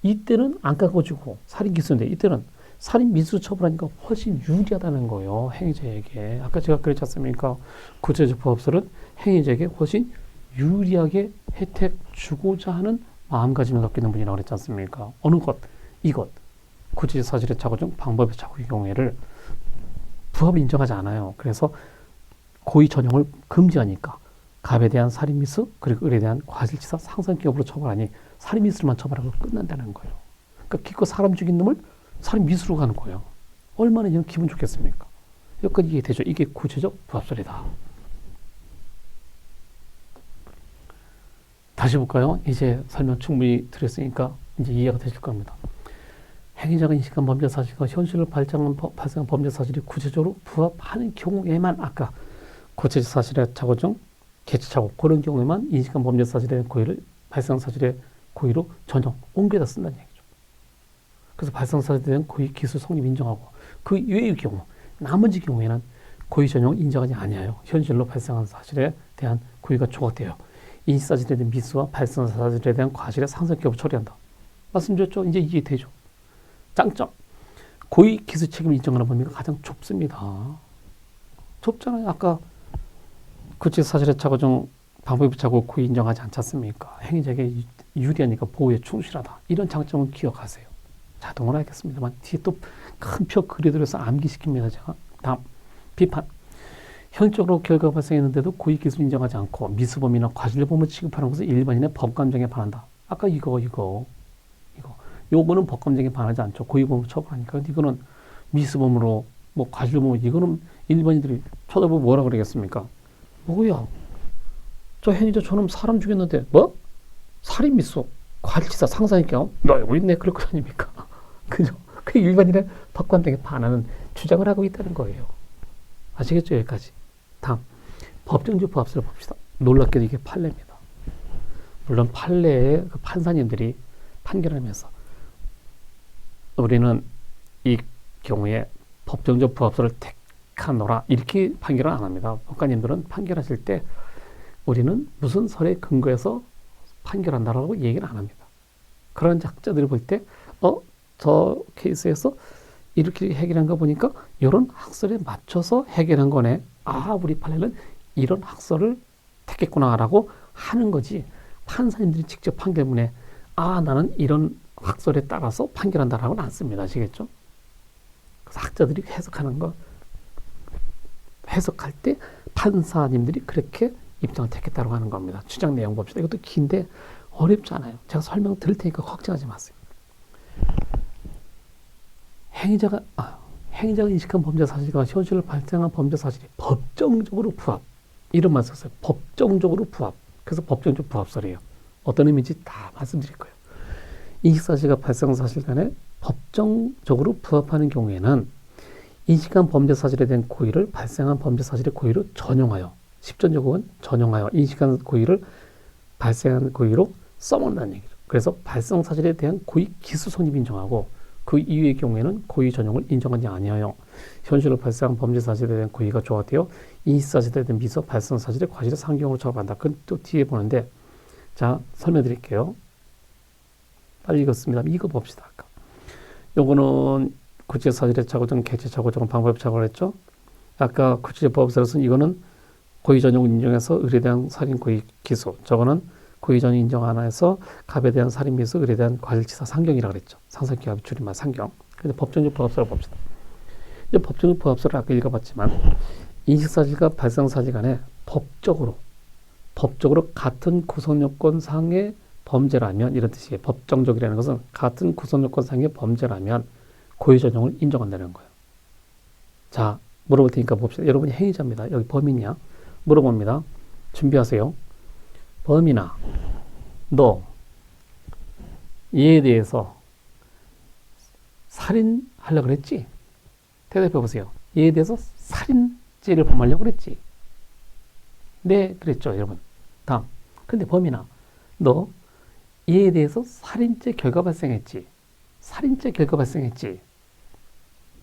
이때는 안 깎아주고 살인 기수인데 이때는 살인 미수 처벌하니까 훨씬 유리하다는 거예요. 행위자에게. 아까 제가 그랬지 않습니까? 구체적 부합설은 행위자에게 훨씬 유리하게 혜택 주고자 하는 마음가짐을 갖고 있는 분이라고 그랬지 않습니까? 어느 것, 이것, 구체적 사실의 착오 중 방법의 착오의 경우에를 부합을 인정하지 않아요. 그래서 고의 전형을 금지하니까 갑에 대한 살인 미수 그리고 을에 대한 과실치사 상상기업으로 처벌하니 살인 미수로만 처벌하고 끝난다는 거예요. 그러니까 기껏 사람 죽인 놈을 살인 미수로 가는 거예요. 얼마나 이런 기분 좋겠습니까? 여기까지 이해되죠? 이게 구체적 부합설이다. 다시 볼까요? 이제 설명 충분히 드렸으니까 이제 이해가 되실 겁니다. 행위자가 인식한 범죄 사실과 현실로 발생한 범죄 사실이 구체적으로 부합하는 경우에만 아까 구체적 사실의 착오 중 개체착오 그런 경우에만 인식한 범죄 사실의 고의를 발생 사실의 고의로 전형 옮겨다 쓴다는 얘기죠. 그래서 발생 사실에 대한 고의 기수 성립 인정하고 그 외의 경우 나머지 경우에는 고의 전형을 인정하지 아니하여 현실로 발생한 사실에 대한 고의가 조각되어 인식 사실에 대한 미수와 발생 사실에 대한 과실의 상상기업을 처리한다. 말씀드렸죠? 이제 이해되죠? 장점. 고의 기수 책임을 인정하는 범위가 가장 좁습니다. 좁잖아요. 아까 구체적 사실의 착오 중 방법의 착오 고의 인정하지 않지 않습니까? 행위자에게 유리하니까 보호에 충실하다. 이런 장점은 기억하세요. 자동으로 하겠습니다만 뒤에 또 큰 표 그려들여서 암기시킵니다. 제가. 다음. 비판. 현적으로 결과가 발생했는데도 고의 기수를 인정하지 않고 미수범이나 과실범을 취급하는 것은 일반인의 법감정에 반한다. 아까 이거. 요거는 법감정에 반하지 않죠. 고의범을 처벌하니까. 근데 이거는 미수범으로 뭐 과실범으로 이거는 일반인들이 쳐다보고 뭐라 그러겠습니까? 뭐야? 저 행위자 저놈 사람 죽였는데 뭐? 살인 미수, 과실치사 상상의 경우 너 여기 있네 그럴 거 아닙니까? 그죠? 그 일반인의 법감정에 반하는 주장을 하고 있다는 거예요. 아시겠죠? 여기까지. 다음 법정주 부합설을 봅시다. 놀랍게도 이게 판례입니다. 물론 판례의 그 판사님들이 판결하면서 우리는 이 경우에 법정적 부합설을 택하노라 이렇게 판결을 안 합니다. 법관님들은 판결하실 때 우리는 무슨 설에 근거해서 판결한다라고 얘기를 안 합니다. 그런 학자들을 볼 때 저 케이스에서 이렇게 해결한 거 보니까 이런 학설에 맞춰서 해결한 거네. 우리 판례는 이런 학설을 택했구나라고 하는 거지. 판사님들이 직접 판결문에 나는 이런 학설에 따라서 판결한다라고는 안 씁니다. 아시겠죠? 그래서 학자들이 해석할 때 판사님들이 그렇게 입장을 택했다고 하는 겁니다. 주장 내용 봅시다. 이것도 긴데 어렵지 않아요. 제가 설명 드릴 테니까 걱정하지 마세요. 행위자가 인식한 범죄 사실과 현실로 발생한 범죄 사실이 법정적으로 부합. 이런 말 썼어요. 법정적으로 부합. 그래서 법정적 부합설이에요. 어떤 의미인지 다 말씀드릴 거예요. 인식사실과 발생 사실 간에 법정적으로 부합하는 경우에는 인식한 범죄 사실에 대한 고의를 발생한 범죄 사실의 고의로 전용하여 10전 적용은 전용하여 인식한 고의를 발생한 고의로 써먹는다는 얘기죠. 그래서 발생 사실에 대한 고의 기수 성립 인정하고 그 이후의 경우에는 고의 전용을 인정하지 아니하여 현실로 발생한 범죄 사실에 대한 고의가 조합되어 인식 사실에 대한 미서 발생 사실의 과실을 상경으로 처벌한다. 그건 또 뒤에 보는데 자 설명드릴게요. 빨리 읽었습니다. 이거 봅시다. 요거는 구체적 사실의 착오정, 객체 착오정, 방법 착오를 했죠. 아까 구체적 법에서는 이거는 고의 전용을 인정해서 의뢰에 대한 살인 고의 기소. 저거는 고의 전용 인정 안 해서 갑에 대한 살인 미수, 의뢰에 대한 과실치사 상경이라고 그랬죠. 상상기합 줄임말 상경. 근데 법정적 부합설을 봅시다. 이제 법정적 부합설을 아까 읽어봤지만 인식사실과 발생사실 간에 법적으로 같은 구성요건상의 범죄라면 이런 뜻이에요. 법정적이라는 것은 같은 구성요건상의 범죄라면 고의 전용을 인정한다는 거예요. 자, 물어볼 테니까 봅시다. 여러분이 행위자입니다. 여기 범인이야. 물어봅니다. 준비하세요. 범인아, 너 얘에 대해서 살인하려고 그랬지? 대답해 보세요. 얘에 대해서 살인죄를 범하려고 그랬지? 네, 그랬죠, 여러분. 다음. 근데 범인아, 너 얘에 대해서 살인죄 결과 발생했지? 살인죄 결과 발생했지?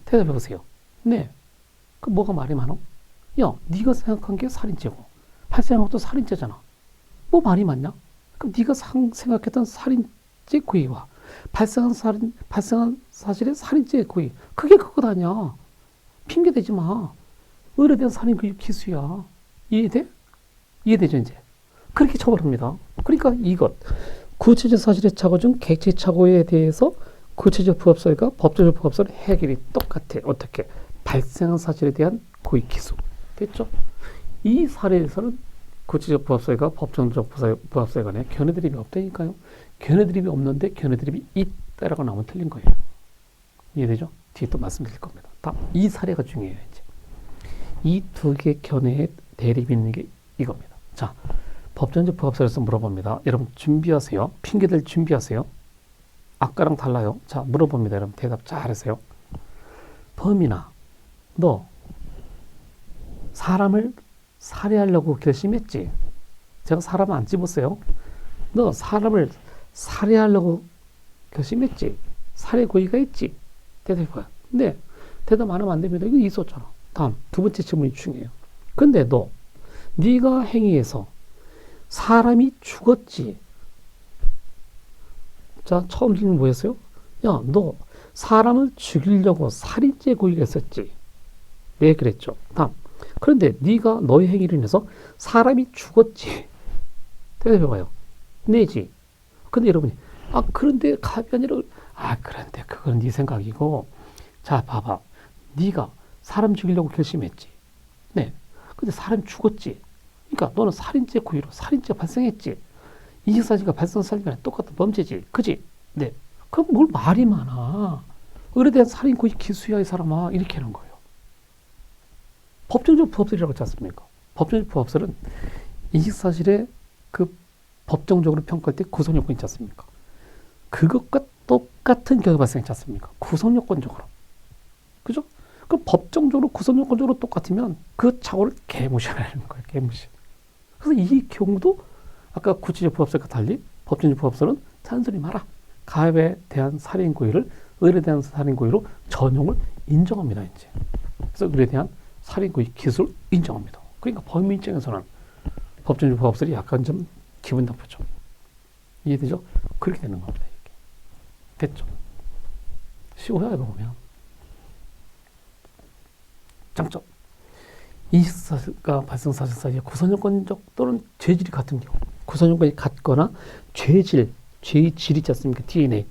대답해 보세요. 네. 그 뭐가 말이 많어? 야, 네가 생각한 게 살인죄고 발생한 것도 살인죄잖아. 뭐 말이 많냐? 그럼 네가 생각했던 살인죄 고의와 발생한 사실의 살인죄 고의 그게 그것 아니야. 핑계 대지 마. 의뢰에 대한 살인 고의 기수야. 이해돼? 이해되죠 이제? 그렇게 처벌합니다. 그러니까 이것 구체적 사실의 착오 중 객체 착오에 대해서 구체적 부합설과 법조적 부합설의 해결이 똑같아. 어떻게? 발생한 사실에 대한 고의 기수. 됐죠? 이 사례에서는 구체적 부합설과 법정적 부합설 간에 견해드립이 없다니까요. 견해드립이 없는데 견해드립이 있다라고 나오면 틀린 거예요. 이해되죠? 뒤에 또 말씀드릴 겁니다. 이 사례가 중요해요. 이제 이 두 개의 견해의 대립이 있는 게 이겁니다. 자, 법정적 부합설에서 물어봅니다. 여러분 준비하세요. 핑계댈 준비하세요. 아까랑 달라요. 자, 물어봅니다. 여러분 대답 잘하세요. 범인아, 너 사람을 살해하려고 결심했지? 제가 사람 안 집었어요. 너 사람을 살해하려고 결심했지? 살해 고의가 있지? 대답해봐요. 네. 대답 안 하면 안 됩니다. 이거 있었잖아. 다음 두 번째 질문이 중요해요. 근데 너 네가 행위해서 사람이 죽었지? 자, 처음 질문 뭐였어요? 야, 너 사람을 죽이려고 살인죄 고의가 있었지? 네, 그랬죠. 다음. 그런데 네가 너의 행위로 인해서 사람이 죽었지? 대답해봐요. 네지. 근데 여러분이 그런데 갑이 아니라 그런데 그건 네 생각이고 자, 봐봐. 네가 사람 죽이려고 결심했지? 네. 근데 사람이 죽었지? 그러니까 너는 살인죄 고의로 살인죄가 발생했지? 인식사실과 발생사실과 똑같은 범죄지? 그지? 네. 그럼 뭘 말이 많아? 의뢰에 대한 살인 고의 기수야 이 사람아. 이렇게 하는 거예요. 법정적 부합설이라고 했지 않습니까? 법정적 부합설은 인식사실의 그 법정적으로 평가할 때 구성요건 있지 않습니까? 그것과 똑같은 결과 발생했지 않습니까? 구성요건적으로. 그죠? 그 법정적으로 구성요건적으로 똑같으면 그 착오를 개무시하는 거예요. 개무시. 그래서 이 경우도 아까 구체적 부합설과 달리 법정적 부합설은 잔소리 마라. 가압에 대한 살인 고의를 의뢰에 대한 살인 고의로 전용을 인정합니다. 이제. 그래서 의뢰에 대한 살인 고의 기술을 인정합니다. 그러니까 범인 입장에서는 법정적 부합설이 약간 좀 기분 나쁘죠. 이해되죠? 그렇게 되는 겁니다. 이렇게. 됐죠? 쉬워요, 이거 보면. 장점. 인식사실과 발생사실 사이에 구성요건적 또는 죄질이 같은 경우. 구성요건이 같거나 죄의 질이 있지 않습니까? DNA.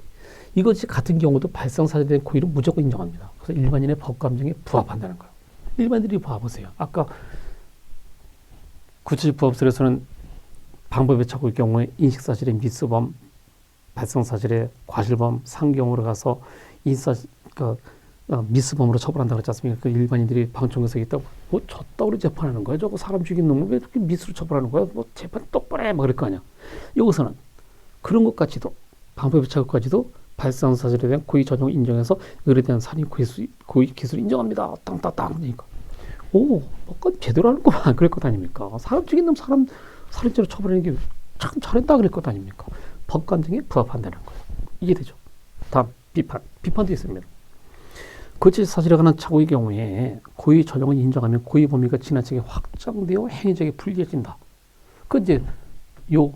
이것이 같은 경우도 발생사실에 대한 고의를 무조건 인정합니다. 그래서 일반인의 법감정에 부합한다는 거예요. 일반인들이 봐보세요. 아까 구체적 부합설에서는 방법의 착오의 경우에 인식사실의 미수범, 발생사실의 과실범, 상경으로 가서 미수범으로 처벌한다고 했지 않습니까? 그 일반인들이 방청에서 있다고 뭐 졌다고 재판하는 거야? 저거 사람 죽인 놈을 왜 이렇게 미수로 처벌하는 거야? 뭐 재판 똑바로 해! 막 그럴 거 아니야. 여기서는 그런 것까지도 방법의 착오까지도 발생사실에 대한 고의 전용을 인정해서 의뢰에 대한 살인 고의 기술을 인정합니다. 땅땅땅 그러니까 뭔가 제대로 하는 거만 그럴 것 아닙니까? 사람 죽인 놈 살인죄로 처벌하는 게 참 잘했다 그럴 것 아닙니까? 법관정에 부합한다는 거예요. 이게 되죠. 다음 비판. 비판도 있습니다. 거짓 사실에 관한 착오의 경우에 고의 전형을 인정하면 고의 범위가 지나치게 확장되어 행위적이 불리해진다. 그 이제 요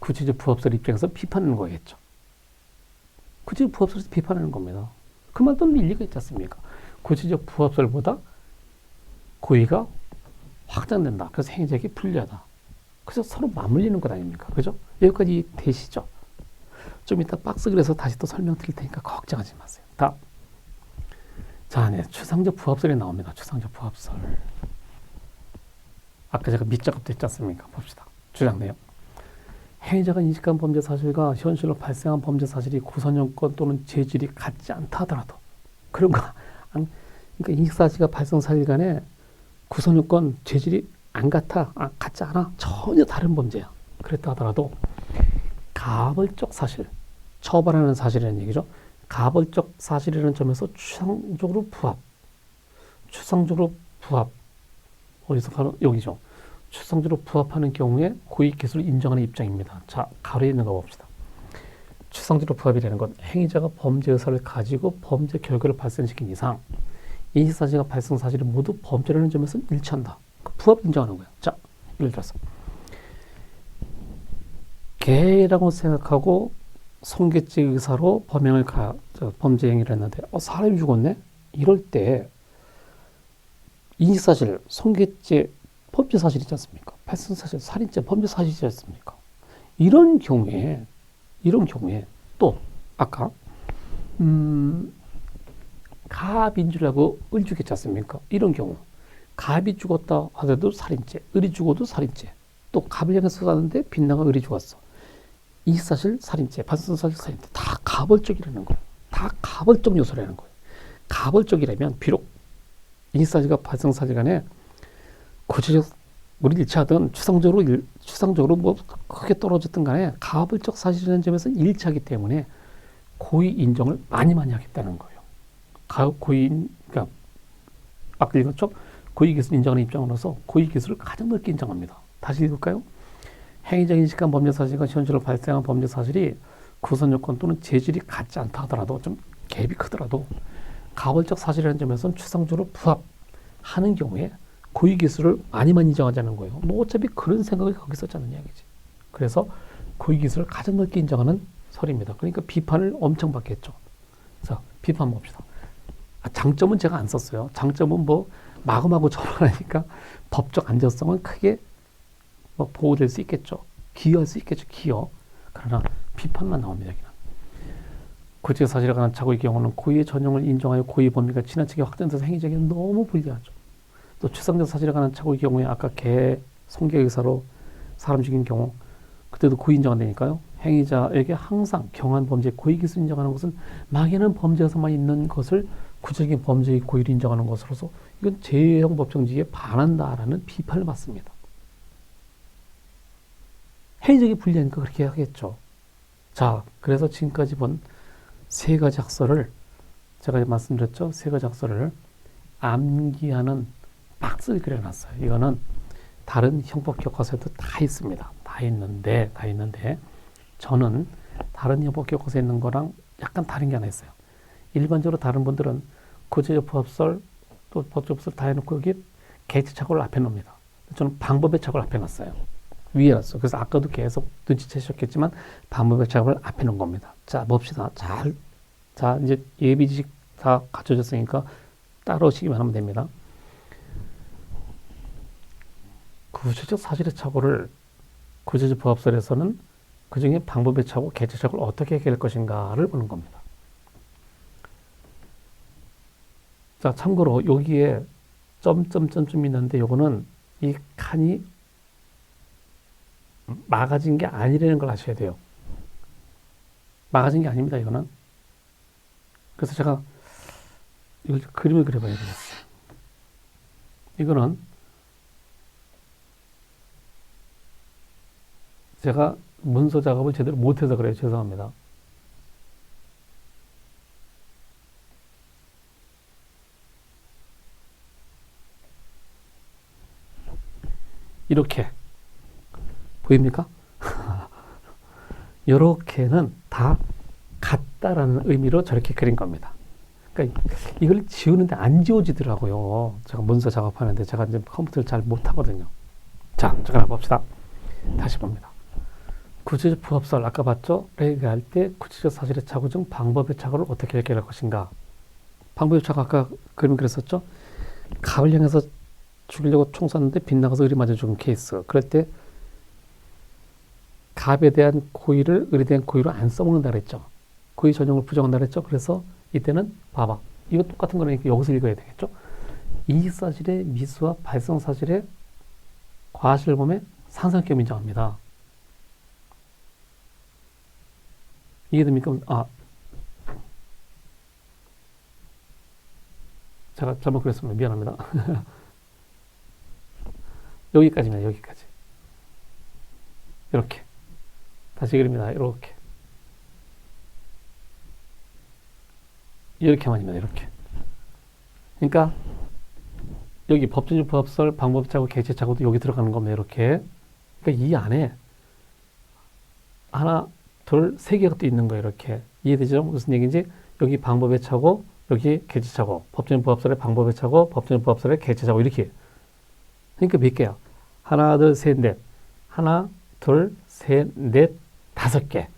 구체적 부합설 입장에서 비판하는 거겠죠. 구체적 부합설에서 비판하는 겁니다. 그 말도 일리가 있지 않습니까? 구체적 부합설보다 고의가 확장된다. 그래서 행위적이 불리하다. 그래서 서로 맞물리는 것 아닙니까? 그죠? 여기까지 되시죠? 좀 이따 박스 그래서 다시 또 설명드릴 테니까 걱정하지 마세요. 다음. 자, 네, 추상적 부합설이 나옵니다. 추상적 부합설. 아까 제가 밑작업도 했지 않습니까? 봅시다. 주장 내용. 행위자가 인식한 범죄 사실과 현실로 발생한 범죄 사실이 구성요건 또는 재질이 같지 않다 하더라도 그런 거, 그러니까 인식 사실과 발생 사실 간에 구성요건, 재질이 안 같아, 같지 않아, 전혀 다른 범죄야. 그랬다 하더라도 가벌적 사실, 처벌하는 사실이라는 얘기죠. 가벌적 사실이라는 점에서 추상적으로 부합, 어디서 가로 여기죠. 추상적으로 부합하는 경우에 고의 기술을 인정하는 입장입니다. 자, 가로에 있는 거 봅시다. 추상적으로 부합이라는 건 행위자가 범죄 의사를 가지고 범죄 결과를 발생시킨 이상 인식 사실과 발생 사실이 모두 범죄라는 점에서 일치한다. 그 부합 인정하는 거예요. 자, 예를 들어서 개라고 생각하고 손괴죄 의사로 범죄 행위를 했는데 사람이 죽었네? 이럴 때 인식 사실, 손괴죄 범죄 사실이지 않습니까? 발생 사실, 살인죄 범죄 사실이지 않습니까? 이런 경우에 또 아까 갑인 줄 알고 을 죽였지 않습니까? 이런 경우 갑이 죽었다 하더라도 살인죄, 을이 죽어도 살인죄. 또 갑을 향해서 쐈는데 빗나가 을이 죽었어. 이 사실 살인죄, 발생 사실 살인죄 다 가벌적이라는 거예요. 다 가벌적 요소라는 거예요. 가벌적이라면 비록 인사실과 발생 사실 간에 구체적 우리 일치하든 추상적으로 뭐 크게 떨어졌든 간에 가벌적 사실이라는 점에서 일치하기 때문에 고의 인정을 많이 하겠다는 거예요. 그러니까 아까 읽었죠? 고의 기술 인정하는 입장으로서 고의 기술을 가장 넓게 인정합니다. 다시 읽을까요? 행위적 인식한 범죄 사실과 현실로 발생한 범죄 사실이 구성 요건 또는 재질이 같지 않다 하더라도 좀 갭이 크더라도 가벌적 사실이라는 점에서는 추상적으로 부합하는 경우에 고의 기술을 많이 인정하자는 거예요. 뭐 어차피 그런 생각을 거기서 짜는 이야기지. 그래서 고의 기술을 가장 넓게 인정하는 설입니다. 그러니까 비판을 엄청 받겠죠. 자, 비판 봅시다. 장점은 제가 안 썼어요. 장점은 뭐 마구마구 처벌하니까 법적 안전성은 크게 뭐 보호될 수 있겠죠. 기여할 수 있겠죠. 기여. 그러나 비판만 나옵니다. 여기는. 구체 사실에 관한 착오의 경우는 고의의 전형을 인정하여 고의 범위가 지나치게 확장돼서 행위적이 너무 불리하죠. 또 추상적 사실에 관한 착오의 경우에 아까 손괴 의사로 사람 죽인 경우 그때도 고의 인정한다니까요. 행위자에게 항상 경한 범죄 고의 기술 인정하는 것은 막연한 범죄에서만 있는 것을 구체적인 범죄의 고의를 인정하는 것으로서 이건 제형 법정지에 반한다라는 비판을 받습니다. 행위적이 불리하니까 그렇게 하겠죠. 자, 그래서 지금까지 본 세 가지 학설을 제가 말씀드렸죠. 세 가지 학설을 암기하는 박스를 그려놨어요. 이거는 다른 형법 교과서에도 다 있습니다. 다 있는데 저는 다른 형법 교과서에 있는 거랑 약간 다른 게 하나 있어요. 일반적으로 다른 분들은 구체적 부합설 또 법적 부합설 다 해놓고 여기 개체 착오를 앞에 놓습니다. 저는 방법의 착오를 앞에 놨어요. 위에 놨어요. 그래서 아까도 계속 눈치채셨겠지만 방법의 착오를 앞에 놓은 겁니다. 자, 봅시다. 자, 이제 예비지식 다 갖춰졌으니까 따라오시기만 하면 됩니다. 구체적 사실의 착오를 구체적 부합설에서는 그 중에 방법의 착오, 개체 착오를 어떻게 해결할 것인가를 보는 겁니다. 자, 참고로 여기에 점점점점 있는데 요거는 이 칸이 막아진 게 아니라는 걸 아셔야 돼요. 막아진 게 아닙니다, 이거는. 그래서 제가 이걸 그림을 그려봐야 되겠어요. 이거는 제가 문서 작업을 제대로 못해서 그래요. 죄송합니다. 이렇게 보입니까? 요렇게는 다 같다라는 의미로 저렇게 그린 겁니다. 그러니까 이걸 지우는데 안 지워지더라고요. 제가 문서 작업하는데 제가 이제 컴퓨터를 잘 못하거든요. 자, 잠깐 봅시다. 다시 봅니다. 구체적 부합설 아까 봤죠? 얘기할 때 구체적 사실의 착오 중 방법의 착오를 어떻게 해결할 것인가. 방법의 착오 아까 그림 그렸었죠? 갑을 향해서 죽이려고 총 쐈는데 빗나가서 을이 맞아 죽은 케이스. 그럴 때 갑에 대한 고의를 을에 대한 고의로 안 써먹는다 그랬죠. 고의 전형을 부정한다 그랬죠. 그래서 이때는 봐봐. 이거 똑같은 거니까 여기서 읽어야 되겠죠. 이익사실의 미수와 발생사실의 과실범의 상상격 인정합니다. 이해됩니까? 제가 잘못 그렸습니다. 미안합니다. 여기까지입니다. 여기까지. 이렇게. 다시 그립니다. 이렇게. 이렇게만입니다. 이렇게. 그러니까 여기 법정적 부합설, 방법착오, 객체착오도 여기 들어가는 겁니다. 이렇게. 그러니까 이 안에 하나, 둘, 세 개가 또 있는 거예요. 이렇게. 이해되죠? 무슨 얘기인지? 여기 방법의 착오, 여기 객체착오. 법정적 부합설의 방법의 착오, 법정적 부합설의 객체착오. 이렇게. 그러니까 몇 개야? 하나, 둘, 셋, 넷. 하나, 둘, 셋, 넷, 다섯 개.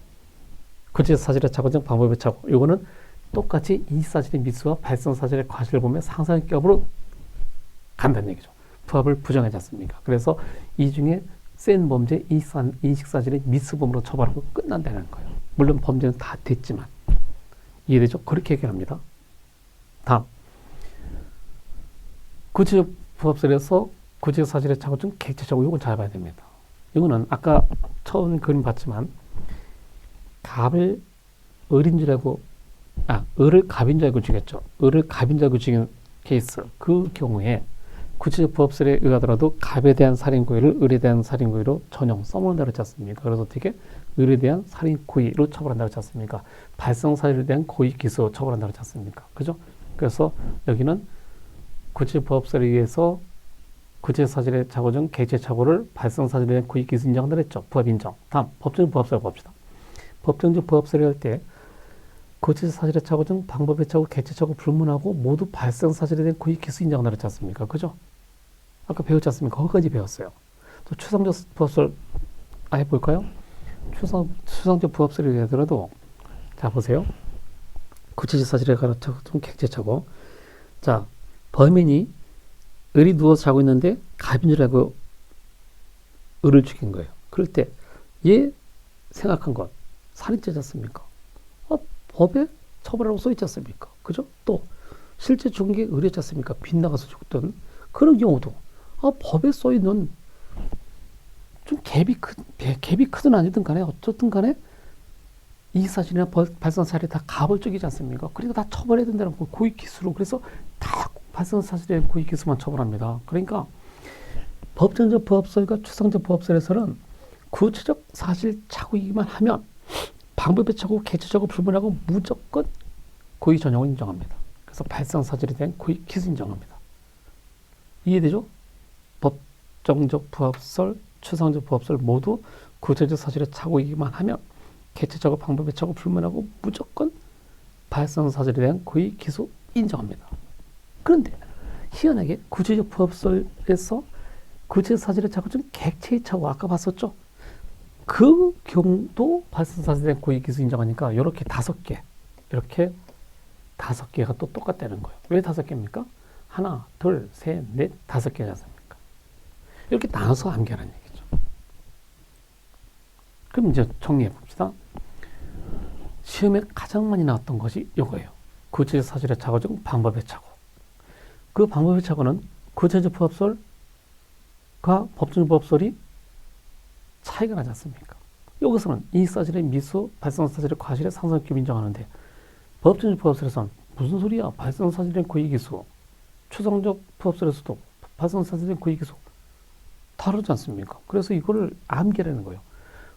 구체적 사실의 착오 중 방법의 착오. 이거는 똑같이 이익사실의 미수와 발생사실의 과실을 보면 상상격으로 간다는 얘기죠. 부합을 부정하지 않습니까? 그래서 이 중에 센 범죄 인식사실의 미수범으로 처벌하고 끝난다는 거예요. 물론 범죄는 다 됐지만. 이해되죠? 그렇게 얘기합니다. 다음. 구체적 부합설에서 구체적 사실의 착오 중 객체착오. 이건 잘 봐야 됩니다. 이거는 아까 처음 그림 봤지만 갑을 을인 줄 알고 을을 갑인 줄 알고 죽였죠. 을을 갑인 줄 알고 죽인 케이스. 그 경우에 구체적 부합설에 의하더라도 갑에 대한 살인고의를 을에 대한 살인고의로 전형 써먹는다고 했지 않습니까? 그래서 어떻게 을에 대한 살인고의로 처벌한다고 했지 않습니까? 발생사실에 대한 고의 기소로 처벌한다고 했지 않습니까? 그죠? 그래서 여기는 구체적 부합설에 의해서 구체적 사실의 착오 중 객체착오를 발생사실에 대한 고의 기소 인정한다고 했죠. 부합 인정. 다음 법정적 부합설 봅시다. 법정적 부합설을 할 때 구체적 사실의 착오 중 방법의 착오, 객체착오 불문하고 모두 발생사실에 대한 고의 기소 인정한다고 했지 않습니까? 그죠? 아까 배웠지 않습니까? 거기까지 배웠어요. 또 추상적 부합설 해볼까요? 추상적 부합설이 되더라도 자 보세요. 구체적 사실에 관한 착오 중 객체착오. 자 범인이 을이 누워서 자고 있는데 갑인 줄 알고 을을 죽인 거예요. 그럴 때 얘 생각한 것 살인죄지 않습니까? 법에 처벌하라고 써있지 않습니까? 그죠? 또 실제 죽은 게 을이었지 않습니까? 빗나가서 죽었던 그런 경우도 법에 써있는 좀 갭이 크든 아니든 간에 어쨌든 간에 이익사실이나 발생사실이 다 갑을 쪽이지 않습니까? 그러니까 다 처벌해야 된다는 거 고의기수로. 그래서 다 발생사실에 고의기수만 처벌합니다. 그러니까 법정적 부합설과 추상적 부합설에서는 구체적 사실 착오이기만 하면 방법의 착오, 객체착오 불문하고 무조건 고의 전형을 인정합니다. 그래서 발생사실에 대한 고의 기수 인정합니다. 이해되죠? 법정적 부합설, 추상적 부합설 모두 구체적 사실의 착오이기만 하면 객체착오, 방법의 착오 불문하고 무조건 발생사실에 대한 고의 기수 인정합니다. 그런데 희한하게 구체적 부합설에서 구체적 사실의 착오 중 객체의 착오 아까 봤었죠? 그 경우도 발생사실에 대한 고의 기수 인정하니까 이렇게 다섯 개, 이렇게 다섯 개가 또 똑같다는 거예요. 왜 다섯 개입니까? 하나, 둘, 셋, 넷, 다섯 개지 않습니까? 이렇게 나눠서 암기하는 얘기죠. 그럼 이제 정리해 봅시다. 시험에 가장 많이 나왔던 것이 이거예요. 구체적 사실의 착오 중 방법의 착오. 그 방법의 착오는 구체적 부합설과 법정적 부합설이 차이가 나지 않습니까? 여기서는 이익사실의 미수, 발생사실의 과실의 상상격 인정하는데 법정적 부합설에서는 무슨 소리야? 발생사실의 고의기수. 추상적 부합설에서도 발생사실의 고의기수 다르지 않습니까? 그래서 이거를 암기하는 거예요.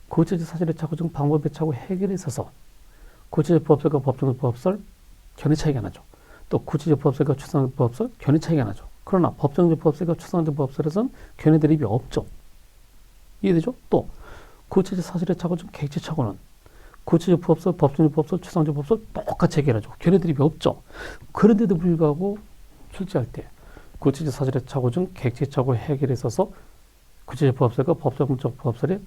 구체적 사실의 착오 중 방법의 착오 해결에 있어서 구체적 부합설과 법정적 부합설 견해 차이가 나죠. 또 구체적 부합설과 추상적 부합설 견해 차이가 나죠. 그러나 법정적 부합설과 추상적 부합설에서는 견해 대립이 없죠. 이해되죠? 또 구체적 사실의 착오 중 객체착오는 구체적 부업설, 법정적 부업설, 추상적 부업설 똑같이 해결하죠. 견해 드립이 없죠. 그런데도 불구하고 출제할 때 구체적 사실의 착오 중 객체 착오 해결에 있어서 구체적 부업설과 법정적 부업설의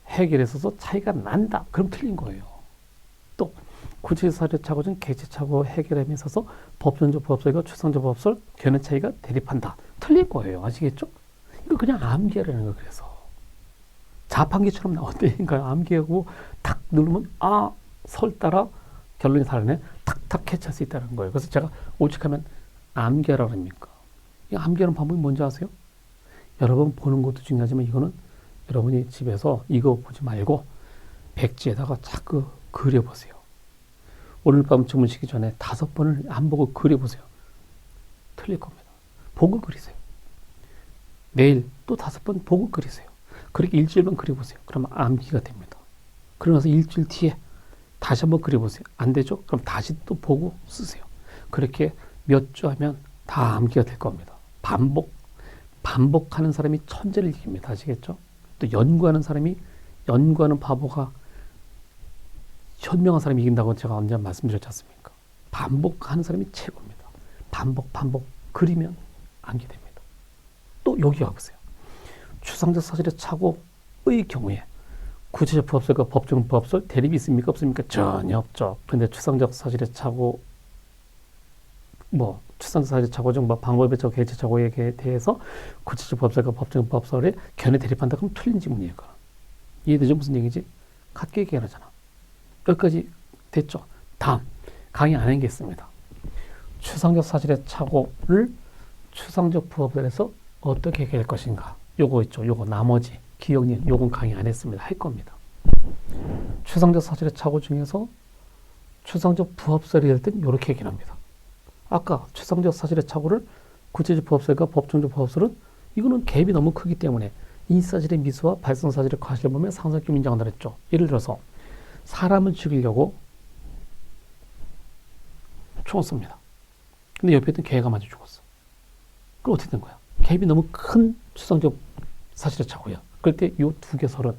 해결에 있어서 차이가 난다. 그럼 틀린 거예요. 또 구체적 사실의 착오 중 객체 착오 해결에 있어서 법정적 부업설과 추상적 부업설 견해 차이가 대립한다. 틀린 거예요. 아시겠죠? 이거 그냥 암기하라는 거예요. 그래서 자판기처럼 나온다니까요. 암기하고 탁 누르면 설 따라 결론이 다르네. 탁탁 캐치할 수 있다는 거예요. 그래서 제가 오직하면 암기하라고 합니까? 이 암기하는 방법이 뭔지 아세요? 여러 번 보는 것도 중요하지만 이거는 여러분이 집에서 이거 보지 말고 백지에다가 자꾸 그려보세요. 오늘 밤 주무시기 전에 5번을 안 보고 그려보세요. 틀릴 겁니다. 보고 그리세요. 내일 또 5번 보고 그리세요. 그렇게 일주일만 그려보세요. 그러면 암기가 됩니다. 그러고 나서 일주일 뒤에 다시 한번 그려보세요. 안 되죠? 그럼 다시 또 보고 쓰세요. 그렇게 몇 주 하면 다 암기가 될 겁니다. 반복하는 사람이 천재를 이깁니다. 아시겠죠? 또 연구하는 바보가 현명한 사람이 이긴다고 제가 언제 말씀드렸지 않습니까? 반복하는 사람이 최고입니다. 반복 그리면 암기됩니다. 또 여기 와보세요. 추상적 사실의 착오의 경우에 구체적 부업설과 법정 부업설 대립이 있습니까? 없습니까? 전혀 없죠. 그런데 추상적 사실의 착오, 추상적 사실의 착오 중 방법의 착오, 개체 착오에 대해서 구체적 부업설과 법정 부업설에 견해 대립한다. 그럼 틀린 지문이에요. 이해되죠? 무슨 얘기지? 같게 얘기하잖아. 여기까지 됐죠? 다음 강의 안 한 게 있습니다. 추상적 사실의 착오를 추상적 부업설에서 어떻게 해결할 것인가? 요거 있죠. 요거 나머지 기억력 요건 강의 안 했습니다. 할 겁니다. 추상적 사실의 착오 중에서 추상적 부업설이 될 땐 요렇게 얘기합니다. 아까 추상적 사실의 착오를 구체적 부업설과 법정적 부업설은 이거는 갭이 너무 크기 때문에 인사실의 미수와 발생사실의 과실을 보면 상상격 인정한다 그랬죠. 예를 들어서 사람을 죽이려고 총을 쏩니다. 근데 옆에 있던 개가 맞아 죽었어. 그럼 어떻게 된 거야? 갭이 너무 큰 추상적 사실의 착오야. 그럴 때 이 두 개설은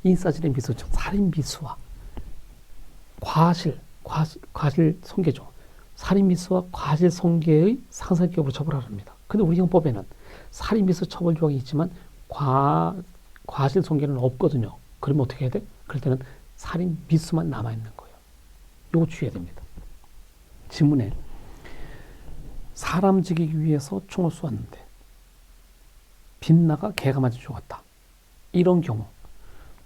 인사실의 미수, 즉 살인 미수와 과실 손괴죠. 살인 미수와 과실 손괴의 상상격으로 처벌하랍니다. 근데 우리 형법에는 살인 미수 처벌 조항이 있지만 과실 손괴는 없거든요. 그러면 어떻게 해야 돼? 그럴 때는 살인 미수만 남아있는 거예요. 이거 주의해야 됩니다. 지문에 사람 죽이기 위해서 총을 쏘았는데 빗나가 개가 맞아 죽었다. 이런 경우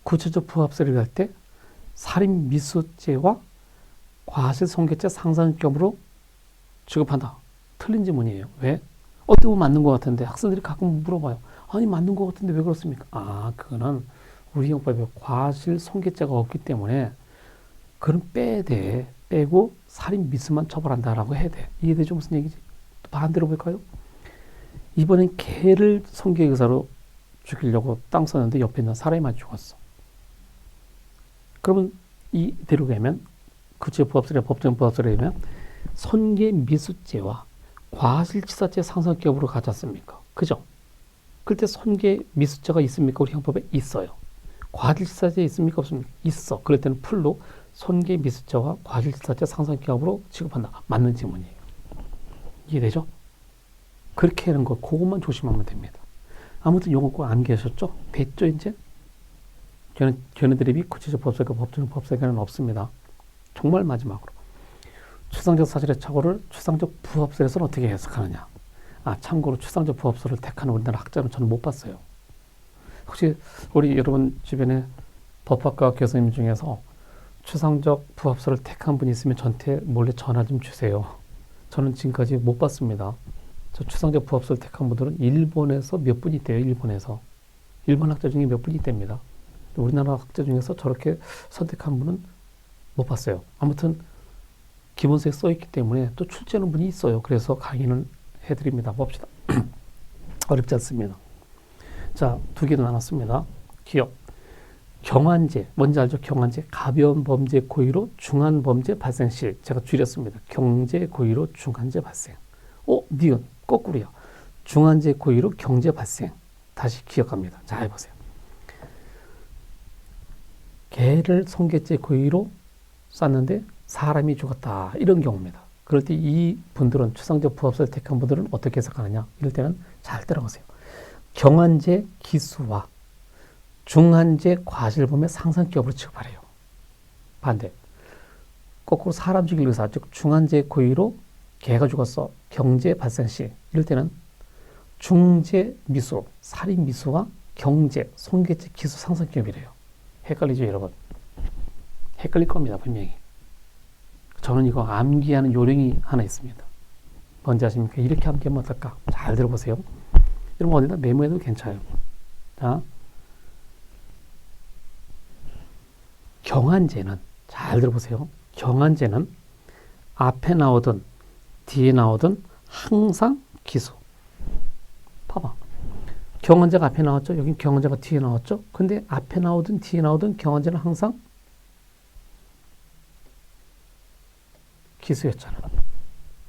구체적 부합설을 할 때 살인 미수죄와 과실 손괴죄 상상격으로 취급한다. 틀린 지문이에요. 왜? 어떻게 보면 맞는 것 같은데 학생들이 가끔 물어봐요. 아니 맞는 것 같은데 왜 그렇습니까? 그거는 우리 형법에 과실 손괴죄가 없기 때문에 그럼 빼야 돼. 빼고 살인 미수만 처벌한다라고 해야 돼. 이해되죠? 무슨 얘기지? 또 반대로 볼까요? 이번엔 개를 손괴 의사로 죽이려고 땅 썼는데 옆에 있는 사람이 맞아 죽었어. 그러면 이대로 가면 구체적 부합설이나 법정 부합설에 가면 손괴 미수죄와 과실치사죄 상상격으로 가지 않습니까? 그죠? 그때 손괴 미수죄가 있습니까? 우리 형법에 있어요. 과실치사죄 있습니까? 없습니까? 있어. 그럴 때는 풀로 손괴 미수죄와 과실치사죄 상상격으로 취급한다. 맞는 지문이에요. 이해되죠? 그렇게 하는 거 그것만 조심하면 됩니다. 아무튼 요거 꼭 암기하셨죠? 됐죠 이제? 견해 드립이 구체적 법설과 법정 법설과는 없습니다. 정말 마지막으로 추상적 사실의 착오를 추상적 부합설에서는 어떻게 해석하느냐? 참고로 추상적 부합설을 택하는 우리나라 학자는 저는 못 봤어요. 혹시 우리 여러분 주변에 법학과 교수님 중에서 추상적 부합설을 택한 분이 있으면 저한테 몰래 전화 좀 주세요. 저는 지금까지 못 봤습니다. 저 추상적 부합설 택한 분들은 일본에서 몇 분 있대요. 일본 학자 중에 몇 분 있답니다. 우리나라 학자 중에서 저렇게 선택한 분은 못 봤어요. 아무튼 기본서에 써있기 때문에 또 출제하는 분이 있어요. 그래서 강의는 해드립니다. 봅시다. 어렵지 않습니다. 자, 2개로 나눴습니다. 기억. 경환제, 뭔지 알죠? 경환제. 가벼운 범죄 고의로 중한 범죄 발생 시. 제가 줄였습니다. 경제 고의로 중한죄 발생. 니은 거꾸로요. 중한죄 고의로 경제 발생. 다시 기억합니다. 잘 보세요. 개를 송개째 고의로 쐈는데 사람이 죽었다. 이런 경우입니다. 그럴 때 이 분들은 추상적 부합설을 택한 분들은 어떻게 해석하느냐? 이럴 때는 잘 따라오세요. 경한제 기수와 중한제 과실범의 상상기업으로 취급하래요. 반대. 거꾸로 사람 죽일 의사, 즉 중한제 고의로 개가 죽었어. 경제 발생 시. 이럴 때는 중제 미수, 살인 미수와 경제, 송개죄 기수 상상기업이래요. 헷갈리죠, 여러분? 헷갈릴 겁니다, 분명히. 저는 이거 암기하는 요령이 하나 있습니다. 뭔지 아십니까? 이렇게 암기하면 어떨까? 잘 들어보세요. 여러분 어디다 메모해도 괜찮아요. 자, 경한제는 잘 들어보세요. 경한제는 앞에 나오든 뒤에 나오든 항상 기수. 봐봐. 경한제가 앞에 나왔죠? 여긴 경한제가 뒤에 나왔죠? 근데 앞에 나오든 뒤에 나오든 경한제는 항상 기수였잖아.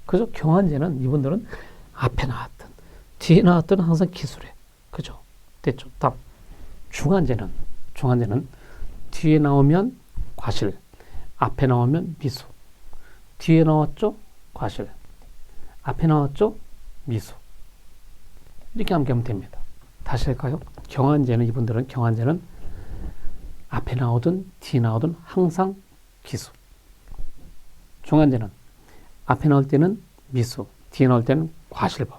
그죠? 경한제는 이분들은 앞에 나왔든 뒤에 나왔든 항상 기수래. 그죠? 됐죠? 다음. 중한제는 뒤에 나오면 과실, 앞에 나오면 미수. 뒤에 나왔죠? 과실. 앞에 나왔죠? 미수. 이렇게 암기하면 됩니다. 다시 할까요? 이분들은 경한제는 앞에 나오든 뒤에 나오든 항상 기수. 중한제는 앞에 나올 때는 미수, 뒤에 나올 때는 과실범.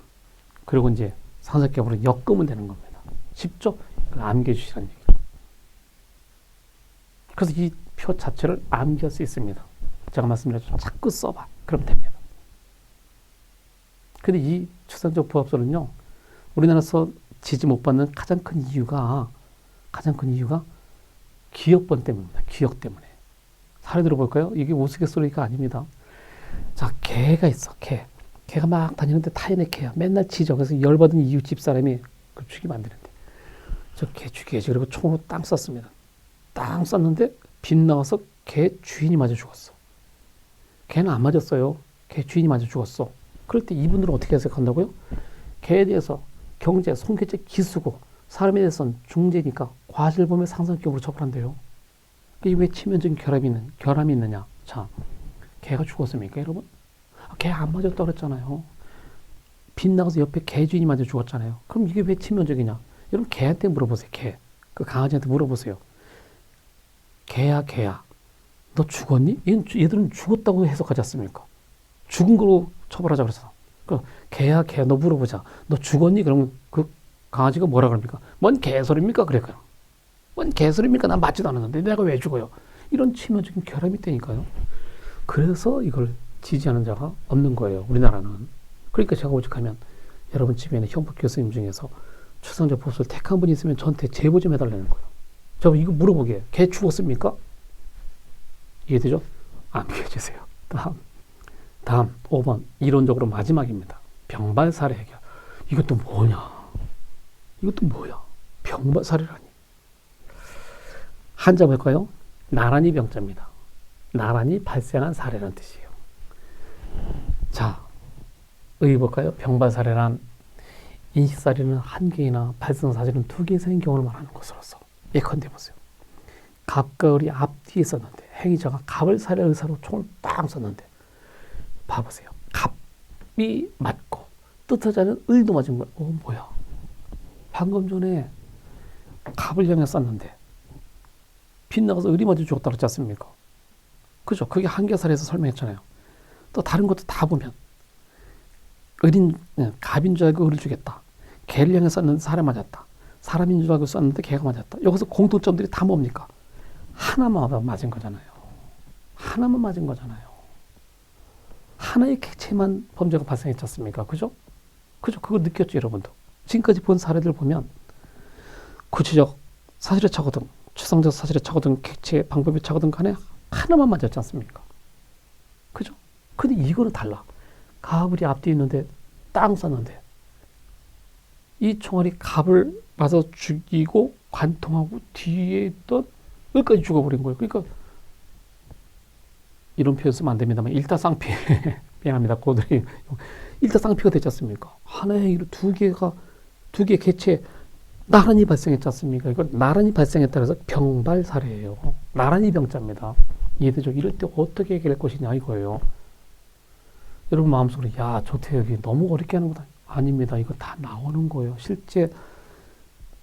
그리고 이제 상습격으로 엮으면 되는 겁니다. 쉽죠? 암기해 주시라는 얘기죠. 그래서 이 표 자체를 암기할 수 있습니다. 제가 말씀드렸죠. 자꾸 써봐. 그럼 됩니다. 근데 이 추상적 부합설은요, 우리나라에서 지지 못 받는 가장 큰 이유가 기억번 때문입니다. 기억 때문에. 사례 들어볼까요? 이게 우스갯소리가 아닙니다. 자, 개가 있어. 개가 막 다니는데 타인의 개야. 맨날 치죠. 그래서 열받은 이웃 집사람이 그 죽이면 안 되는데. 저 개 죽여야지. 그리고 총으로 땅 쐈습니다. 땅 쐈는데 빗나가서 개 주인이 맞아 죽었어. 개는 안 맞았어요. 개 주인이 맞아 죽었어. 그럴 때 이분들은 어떻게 해석한다고요? 개에 대해서 경제, 손괴죄 기수고 사람에 대해서는 중죄니까 과실범의 상상격으로 처벌한대요. 이게 왜 치명적인 결함이 있느냐? 자, 개가 죽었습니까, 여러분? 개 안 맞았다고 그랬잖아요. 빗나가서 옆에 개 주인이 맞아 죽었잖아요. 그럼 이게 왜 치명적이냐? 여러분 개한테 물어보세요. 그 강아지한테 물어보세요. 개야. 너 죽었니? 얘들은 죽었다고 해석하지 않습니까? 죽은 거로 처벌하자 그래서. 개야, 너 물어보자. 너 죽었니? 그러면 그 강아지가 뭐라 그럽니까? 뭔 개소리입니까? 그래요. 뭔 개소리입니까? 난 맞지도 않았는데 내가 왜 죽어요? 이런 치명적인 결함이 있다니까요. 그래서 이걸 지지하는 자가 없는 거예요. 우리나라는. 그러니까 제가 오죽하면 여러분 집에 있는 형법 교수님 중에서 추상적 보수를 택한 분이 있으면 저한테 제보 좀 해달라는 거예요. 저 이거 물어보게. 개 죽었습니까? 이해되죠? 암기해 주세요. 다음 5번 이론적으로 마지막입니다. 병발 사례 해결. 이것도 뭐야? 병발 사례라니. 한자 볼까요? 나란히 병자입니다. 나란히 발생한 사례라는 뜻이에요. 자, 의의 볼까요? 병발 사례란 인식 사례는 한 개이나 발생 사례는 두 개 이상인 경우를 말하는 것으로서 예컨대 보세요. 갑과 을이 앞뒤에 있었는데 행위자가 갑을 살해할 의사로 총을 빵 쐈는데 봐보세요. 갑이 맞고 뜻하지 않은 을도 맞은 거야. 뭐야? 방금 전에 갑을 향해 쐈는데 빗나가서 을이 맞아 죽었다 그랬지 않습니까? 그죠? 그게 한계사례에서 설명했잖아요. 또 다른 것도 다 보면 갑인 줄 알고 을을 죽였다. 개를 향해 쐈는데 사람 맞았다. 사람인 줄 알고 쐈는데 개가 맞았다. 여기서 공통점들이 다 뭡니까? 하나만 맞은 거잖아요. 하나의 객체만 범죄가 발생했지 않습니까? 그죠? 그거 느꼈죠, 여러분도? 지금까지 본 사례들 보면 구체적 사실의 착오든 추상적 사실의 착오든 객체의 방법의 착오든 간에 하나만 맞았지 않습니까? 그죠? 근데 이거는 달라. 갑을이 앞뒤에 있는데 땅 쐈는데 이 총알이 갑을 맞아 죽이고 관통하고 뒤에 있던 을까지 죽어버린 거예요. 그러니까 이런 표현 쓰면 안 됩니다만 일타쌍피 미안합니다. 고들이 일타쌍피가 되지 않습니까? 하나의 행위로 두 개의 개체 나란히 발생했지 않습니까? 이걸 나란히 발생했다 해서 병발 사례예요. 나란히 병자입니다. 이해되죠? 이럴 때 어떻게 해결할 것이냐 이거예요. 여러분 마음속으로 야 조태혁이 너무 어렵게 하는구나. 아닙니다. 이거 다 나오는 거예요. 실제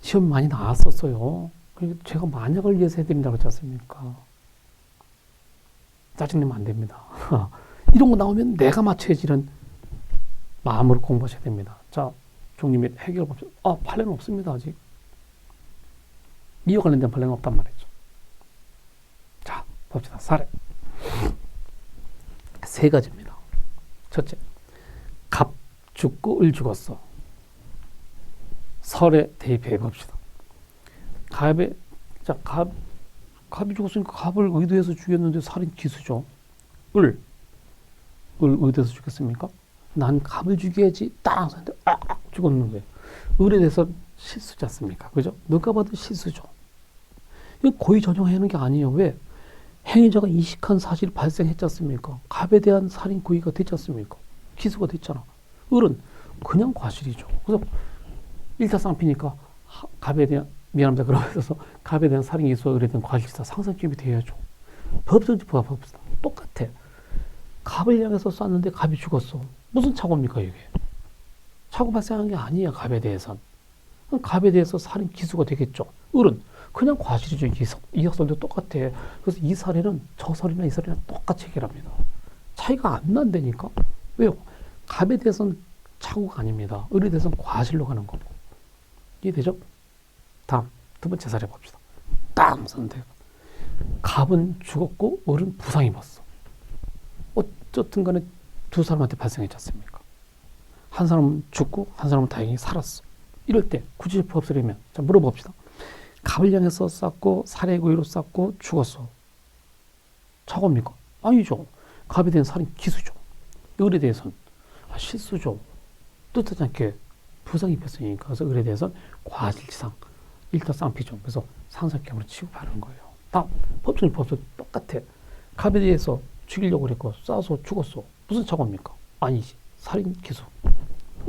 시험 많이 나왔었어요. 제가 만약을 위해서 해드린다고 했지 않습니까? 짜증내면 안 됩니다. 이런 거 나오면 내가 맞춰야지는 마음으로 공부하셔야 됩니다. 자, 종림의 해결 법칙. 판례는 없습니다, 아직. 이와 관련된 판례는 없단 말이죠. 자, 봅시다. 사례. 세 가지입니다. 첫째, 갑 죽고 을 죽었어. 설에 대입해 봅시다. 갑이 죽었으니까 갑을 의도해서 죽였는데 살인 기수죠. 을 의도해서 죽였습니까? 난 갑을 죽여야지. 딱 했는데 죽었는 거예요. 을에 대해서 실수지 않습니까? 그죠? 누가 봐도 실수죠. 이건 고의 전형하는 게 아니에요. 왜? 행위자가 이식한 사실이 발생했지 않습니까? 갑에 대한 살인 고의가 됐지 않습니까? 기수가 됐잖아. 을은 그냥 과실이죠. 그래서 일타쌍피니까 갑에 대한 미안합니다. 그러면서 갑에 대한 살인 기수와 을에 대한 과실치사 상상기업이 돼야죠. 법정지 부합합시다. 똑같아. 갑을 향해서 쐈는데 갑이 죽었어. 무슨 착오입니까 이게? 착오 발생한 게 아니에요. 갑에 대해선. 갑에 대해서 살인 기수가 되겠죠. 을은 그냥 과실이죠. 이 학설도 똑같아. 그래서 이 사례는 저 설이나 이 설이나 똑같이 해결합니다. 차이가 안 난다니까. 왜요? 갑에 대해서는 착오가 아닙니다. 을에 대해서는 과실로 가는 거고. 이해되죠? 다음 두 번째 사례 봅시다. 딱 선택. 갑은 죽었고 을은 부상 입었어. 어쨌든 간에 두 사람한테 발생했지 않습니까? 한 사람은 죽고 한 사람은 다행히 살았어. 이럴 때 구치소법 없으려면 자 물어봅시다. 갑을 향해서 쐈고 살해 고의로 쐈고 죽었어. 착오입니까? 아니죠. 갑에 대한 살인 기수죠. 을에 대해서는 실수죠. 뜻하지 않게 부상 입혔으니까. 그래서 을에 대해서는 과실치상 일타쌍피죠. 그래서 상상격으로 취급하는 거예요. 다음 법정일 법도 똑같아. 갑에 대해서 죽이려고 그랬고 쏴서 죽었어. 무슨 착오입니까? 아니지. 살인 기수.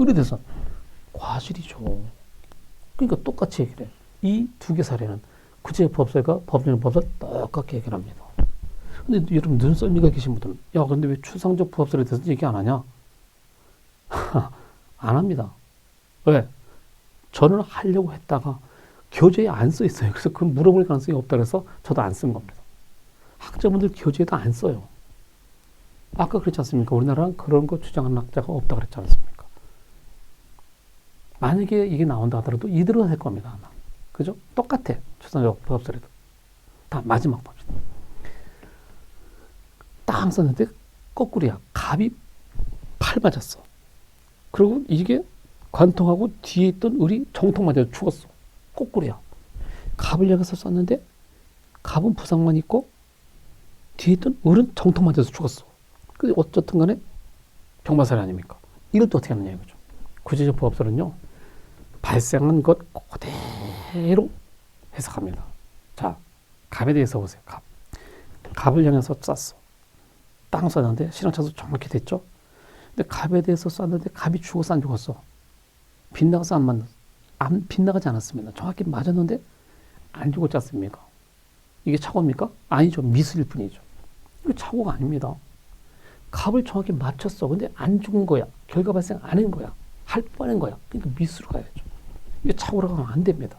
을에 대해서는 과실이죠. 그러니까 똑같이 해결해. 이 두 개 사례는 구체법설과 법률 법설 똑같게 해결합니다. 근데 여러분 눈썰미가 계신 분들은 야 근데 왜 추상적 부합설에 대해서 얘기 안 하냐? 안 합니다. 왜? 저는 하려고 했다가 교재에 안 써 있어요. 그래서 그건 물어볼 가능성이 없다 그래서 저도 안 쓴 겁니다. 학자분들 교재에도 안 써요. 아까 그랬지 않습니까? 우리나라는 그런 거 주장하는 학자가 없다 그랬지 않습니까? 만약에 이게 나온다 하더라도 이대로 할 겁니다. 아마. 그죠? 똑같아. 추상적 부합설에도. 다 마지막 봅시다. 딱 썼는데 거꾸리야. 갑이 팔 맞았어. 그리고 이게 관통하고 뒤에 있던 을이 정통 맞아서 죽었어. 거꾸리야. 갑을 향해서 쐈는데 갑은 부상만 있고 뒤에 있던 을은 정통 맞아서 죽었어. 그 어쨌든 간에 병마살이 아닙니까? 이럴 때 어떻게 하느냐 이거죠. 구체적 부합설은요. 발생한 것 그대로 해석합니다. 자, 갑에 대해서 보세요. 갑을 향해서 쐈어. 땅 쐈는데 실험차도 정확히 됐죠? 근데 갑에 대해서 쐈는데 갑이 죽었어 안 죽었어? 빗나가서 안 맞았어? 안 빗나가지 않았습니다. 정확히 맞았는데 안 죽었지 않습니까? 이게 착오입니까? 아니죠. 미술일 뿐이죠. 이거 착오가 아닙니다. 갑을 정확히 맞췄어. 근데 안 죽은 거야. 결과 발생 안 한 거야. 할 뻔한 거야. 그러니까 미수로 가야죠. 이게 착오라고 하면 안 됩니다.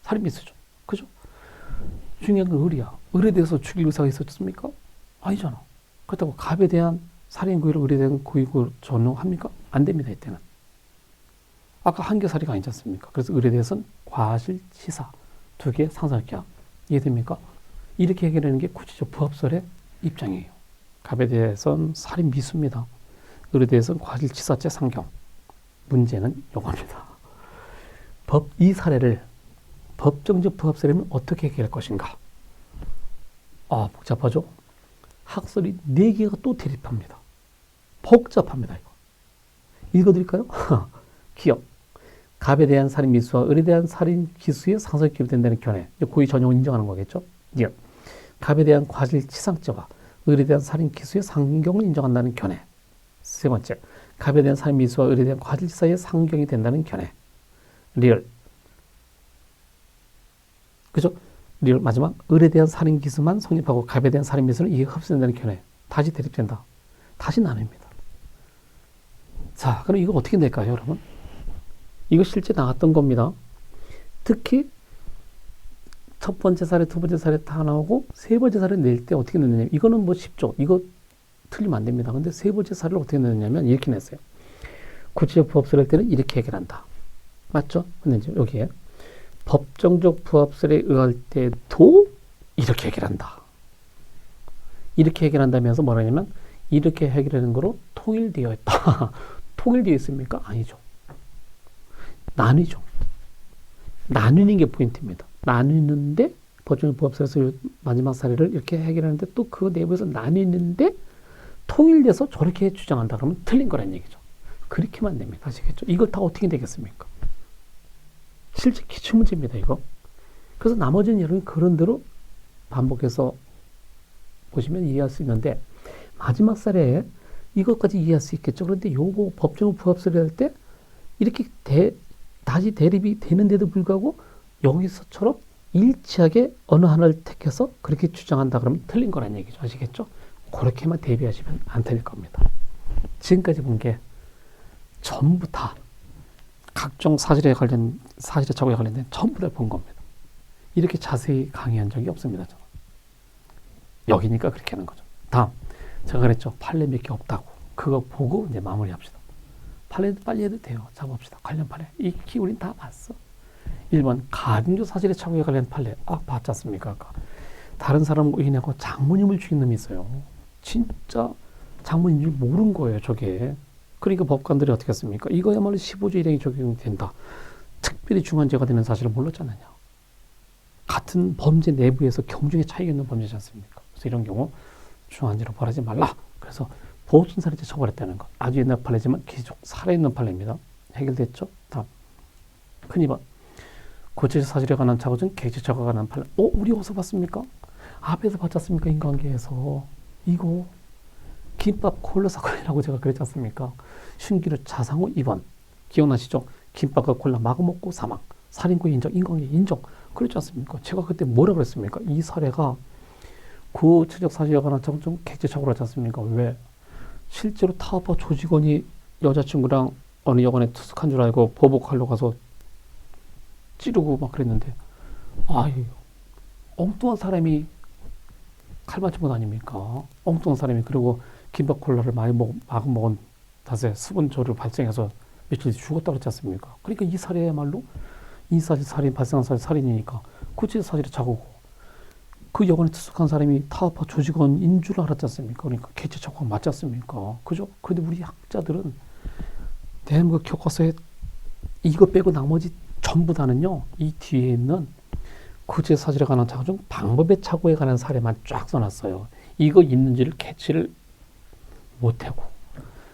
살인 미수죠. 그죠? 중요한 건 을이야. 을에 대해서 죽일 의사가 있었습니까? 아니잖아. 그렇다고 갑에 대한 살인 고의를 을에 대한 고의로 전용합니까? 안 됩니다. 이때는. 아까 한계살이가 아니지 않습니까? 그래서 을에 대해서는 과실치사 두 개 상상할게요. 이해됩니까? 이렇게 해결하는 게 구체적 부합설의 입장이에요. 갑에 대해서는 살인 미수입니다. 을에 대해서는 과실치사죄 상경. 문제는 요겁니다. 이 사례를 법정적 부합설이면 어떻게 해결할 것인가? 복잡하죠? 학설이 4개가 또 대립합니다. 복잡합니다. 이거. 읽어드릴까요? 기억. 갑에 대한 살인 미수와 을에 대한 살인 기수의 상설기업이 된다는 견해. 고의 전용을 인정하는 거겠죠? 니은. 갑에 대한 과실치상죄와 을에 대한 살인 기수의 상경을 인정한다는 견해. 세 번째. 갑에 대한 살인 미수와 을에 대한 과실치사의 상경이 된다는 견해. 리을. 그죠? 마지막 을에 대한 살인 기수만 성립하고 갑에 대한 살인 미수는 이게 흡수된다는 견해. 다시 대립된다. 다시 나뉩니다. 자, 그럼 이거 어떻게 낼까요, 여러분? 이거 실제 나왔던 겁니다. 특히 첫 번째 사례, 두 번째 사례 다 나오고 세 번째 사례 낼 때 어떻게 냈느냐. 이거는 뭐 쉽죠. 이거 틀리면 안 됩니다. 근데 세 번째 사례를 어떻게 냈냐면 이렇게 냈어요. 구체적 부합설할 때는 이렇게 해결한다. 맞죠? 근데 이제 여기에 법정적 부합설에 의할 때도 이렇게 해결한다. 이렇게 해결한다면서 뭐라냐면 이렇게 해결하는 거로 통일되어 있다. 통일되어 있습니까? 아니죠. 나뉘죠. 나누는 게 포인트입니다. 나누는데 법정적 부합설에서 마지막 사례를 이렇게 해결하는데 또 그 내부에서 나뉘는데 통일돼서 저렇게 주장한다 그러면 틀린 거란 얘기죠. 그렇게만 됩니다. 아시겠죠? 이거 다 어떻게 되겠습니까? 실제 기출문제입니다, 이거. 그래서 나머지는 여러분 그런 대로 반복해서 보시면 이해할 수 있는데 마지막 사례에 이것까지 이해할 수 있겠죠. 그런데 요거 법정 부합설을 할 때 이렇게 다시 대립이 되는데도 불구하고 여기서처럼 일치하게 어느 하나를 택해서 그렇게 주장한다 그러면 틀린 거란 얘기죠. 아시겠죠? 그렇게만 대비하시면 안 틀릴 겁니다. 지금까지 본 게 전부 다 각종 사실에 착오에 관련된 전부 다 본 겁니다. 이렇게 자세히 강의한 적이 없습니다. 저는. 여기니까 그렇게 하는 거죠. 다음, 제가 그랬죠. 판례 몇 개 없다고. 그거 보고 이제 마무리합시다. 판례도 빨리 해도 돼요. 잡읍시다. 관련 판례. 익히 우린 다 봤어. 1번, 가중조 사실에 착오에 관련 판례. 봤지 않습니까? 아까. 다른 사람 의인하고 장모님을 죽인 놈이 있어요. 진짜 장모님인 줄 모른 거예요, 저게. 그러니까 법관들이 어떻게 했습니까? 이거야말로 15조 1행이 적용이 된다. 특별히 중한 죄가 되는 사실을 몰랐잖아요. 같은 범죄 내부에서 경중의 차이가 있는 범죄지 않습니까? 그래서 이런 경우 중한죄로 벌하지 말라. 그래서 보존살인죄 처벌했다는 것. 아주 옛날 판례지만 계속 살아있는 판례입니다. 해결됐죠? 다음. 큰 2번. 구체적 사실에 관한 자고증, 객체적에 관한 판례. 우리 어디서 봤습니까? 앞에서 봤지 않습니까? 인관계에서. 이거 김밥 콜라 사건이라고 제가 그랬지 않습니까? 신기루 자상호 2번. 기억나시죠? 김밥과 콜라 마구 먹고 사망. 살인죄 인정, 인관계 인정. 그랬지 않습니까? 제가 그때 뭐라 그랬습니까? 이 사례가 구체적 사실에 관한 자고증, 객체적으로 하지 않습니까? 왜? 실제로 타업파 조직원이 여자친구랑 어느 여관에 투숙한 줄 알고 보복하러 가서 찌르고 막 그랬는데 엉뚱한 사람이 칼 맞은 것 아닙니까? 엉뚱한 사람이. 그리고 김밥 콜라를 많이 마구 먹은 탓에 수분조를 발생해서 며칠 뒤에 죽었다 그랬지 않습니까? 그러니까 이 사례야말로 인사실 살인, 발생한 사실 살인이니까 구체적 사실에 자고고 그 여관에 투숙한 사람이 타업파 조직원인 줄 알았지 않습니까? 그러니까 개체 착오가 맞지 않습니까? 그죠? 그런데 우리 학자들은 대한민국 교과서에 이거 빼고 나머지 전부 다는요, 이 뒤에 있는 구체 사실에 관한 착오 중 방법의 착오에 관한 사례만 쫙 써놨어요. 이거 있는지를 캐치를 못하고.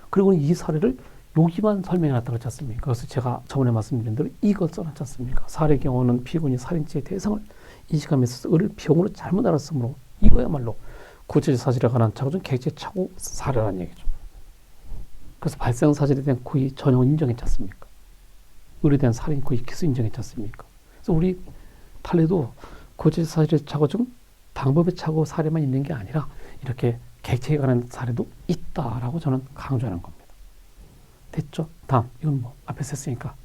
그리고 이 사례를 여기만 설명해놨다고 했지 않습니까? 그래서 제가 저번에 말씀드린 대로 이걸 써놨지 않습니까? 사례 경우는 피고인이 살인죄의 대상을 인식하면서 을을 병으로 잘못 알았으므로 이거야말로 구체적 사실에 관한 착오 중 객체 착오 사례라는 얘기죠. 그래서 발생 사실에 대한 고의 전형을 인정했지 않습니까? 을에 대한 살인 고의 기수 인정했지 않습니까? 그래서 우리 판례도 구체적 사실의 착오 중 방법의 착오 사례만 있는 게 아니라 이렇게 객체에 관한 사례도 있다라고 저는 강조하는 겁니다. 됐죠? 다음, 이건 뭐 앞에서 했으니까.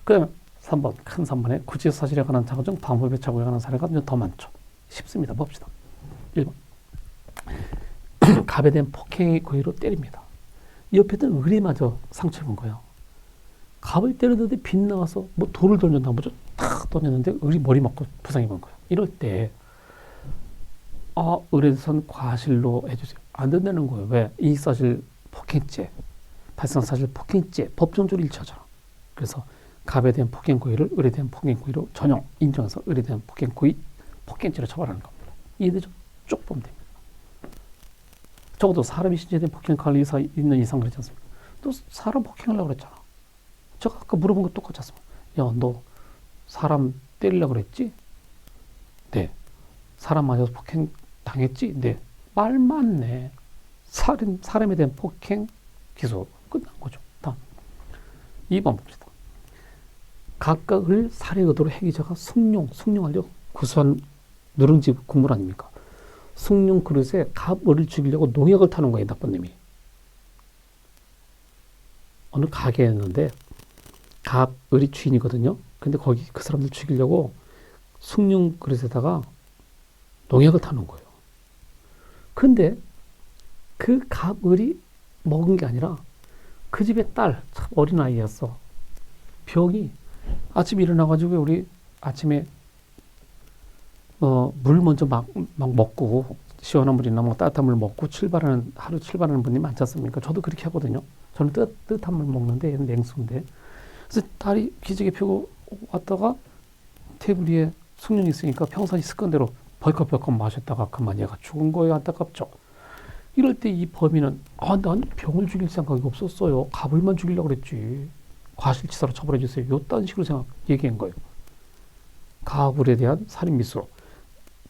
그러면 3번, 큰 3번에 구체적 사실에 관한 착오 중 방법의 착오에 관한 사례가 더 많죠. 쉽습니다. 봅시다. 1번. 갑에 대한 폭행의 고의로 때립니다. 옆에 있던 을이마저 상처 입은 거예요. 갑을 때렸는데 빗나가서 뭐 돌을 던졌나 보죠. 탁 던졌는데 을이 머리 맞고 부상 입은 거예요. 이럴 때 을에 대해서는 과실로 해주세요. 안 된다는 거예요. 왜? 이익사실 폭행죄, 발생사실 폭행죄, 법정적으로 일치하잖아. 그래서 갑에 대한 폭행 고의를 을에 대한 폭행 고의로 전형 인정해서 을에 대한 폭행 고의, 폭행죄로 처벌하는 겁니다. 이해되죠? 쭉 보면 됩니다. 적어도 사람이 신체에 대한 폭행을 가할 의사 있는 이상 그렇지 않습니까? 또 사람 폭행하려고 그랬잖아. 제가 아까 물어본 거 똑같지 않습니까? 야, 너 사람 때리려고 그랬지? 네. 사람 맞아서 폭행 당했지? 네. 말 맞네. 사람에 대한 폭행 기소 끝난 거죠. 다음. 2번 봅시다. 각각을 살해 의도로 행위자가 숭용하려 구수한 누룽지 국물 아닙니까? 숭늉 그릇에 갑을을 죽이려고 농약을 타는 거예요, 나쁜 놈이. 어느 가게였는데 갑을이 주인이거든요. 근데 거기 그 사람들 죽이려고 숭늉 그릇에다가 농약을 타는 거예요. 근데 그 갑을이 먹은 게 아니라 그 집의 딸, 참 어린아이였어. 병이 아침에 일어나가지고 우리 아침에 물 먼저 막 먹고 시원한 물이나 뭐 따뜻한 물 먹고 하루 출발하는 분이 많지 않습니까? 저도 그렇게 하거든요. 저는 뜨뜻한 물 먹는데 얘는 냉수인데. 그래서 딸이 기지개 펴고 왔다가 테이블 위에 숭늉이 있으니까 평상시 습관대로 벌컥벌컥 마셨다가 그만 얘가 죽은 거예요. 안타깝죠. 이럴 때 이 범인은 난 병을 죽일 생각이 없었어요. 갑을만 죽이려고 그랬지. 과실치사로 처벌해 주세요. 요딴 식으로 얘기한 거예요. 갑을에 대한 살인미수,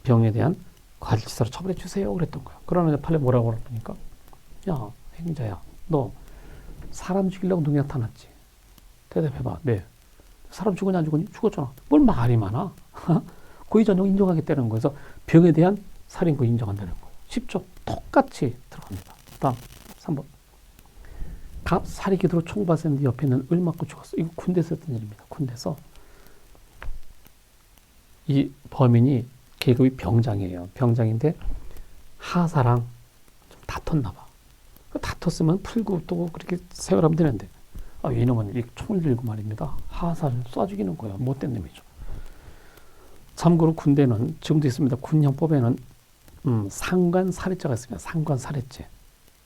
병에 대한 과실치사로 처벌해 주세요. 그랬던 거야. 그러나 판례 뭐라고 그러니까 야, 행자야, 너 사람 죽이려고 농약 타놨지? 대답해봐. 네. 사람 죽었냐 안 죽었니? 죽었잖아. 뭘 말이 많아? 고의 전용 인정하겠다는 거에서 병에 대한 살인고 인정한다는 거예요. 쉽죠? 똑같이 들어갑니다. 다음 3번. 갑 사리기도로 총 발사했는데 옆에 있는 을 맞고 죽었어. 이거 군대에서 했던 일입니다. 군대에서 이 범인이 계급이 병장이에요. 병장인데 하사랑 좀 다퉜나 봐. 다퉜으면 풀고 또 그렇게 세월하면 되는데 이놈은 이 총을 들고 말입니다. 하사를 쏴 죽이는 거예요. 못된 놈이죠. 참고로 군대는 지금도 있습니다. 군형법에는 상관살해죄가 있습니다. 상관살해죄.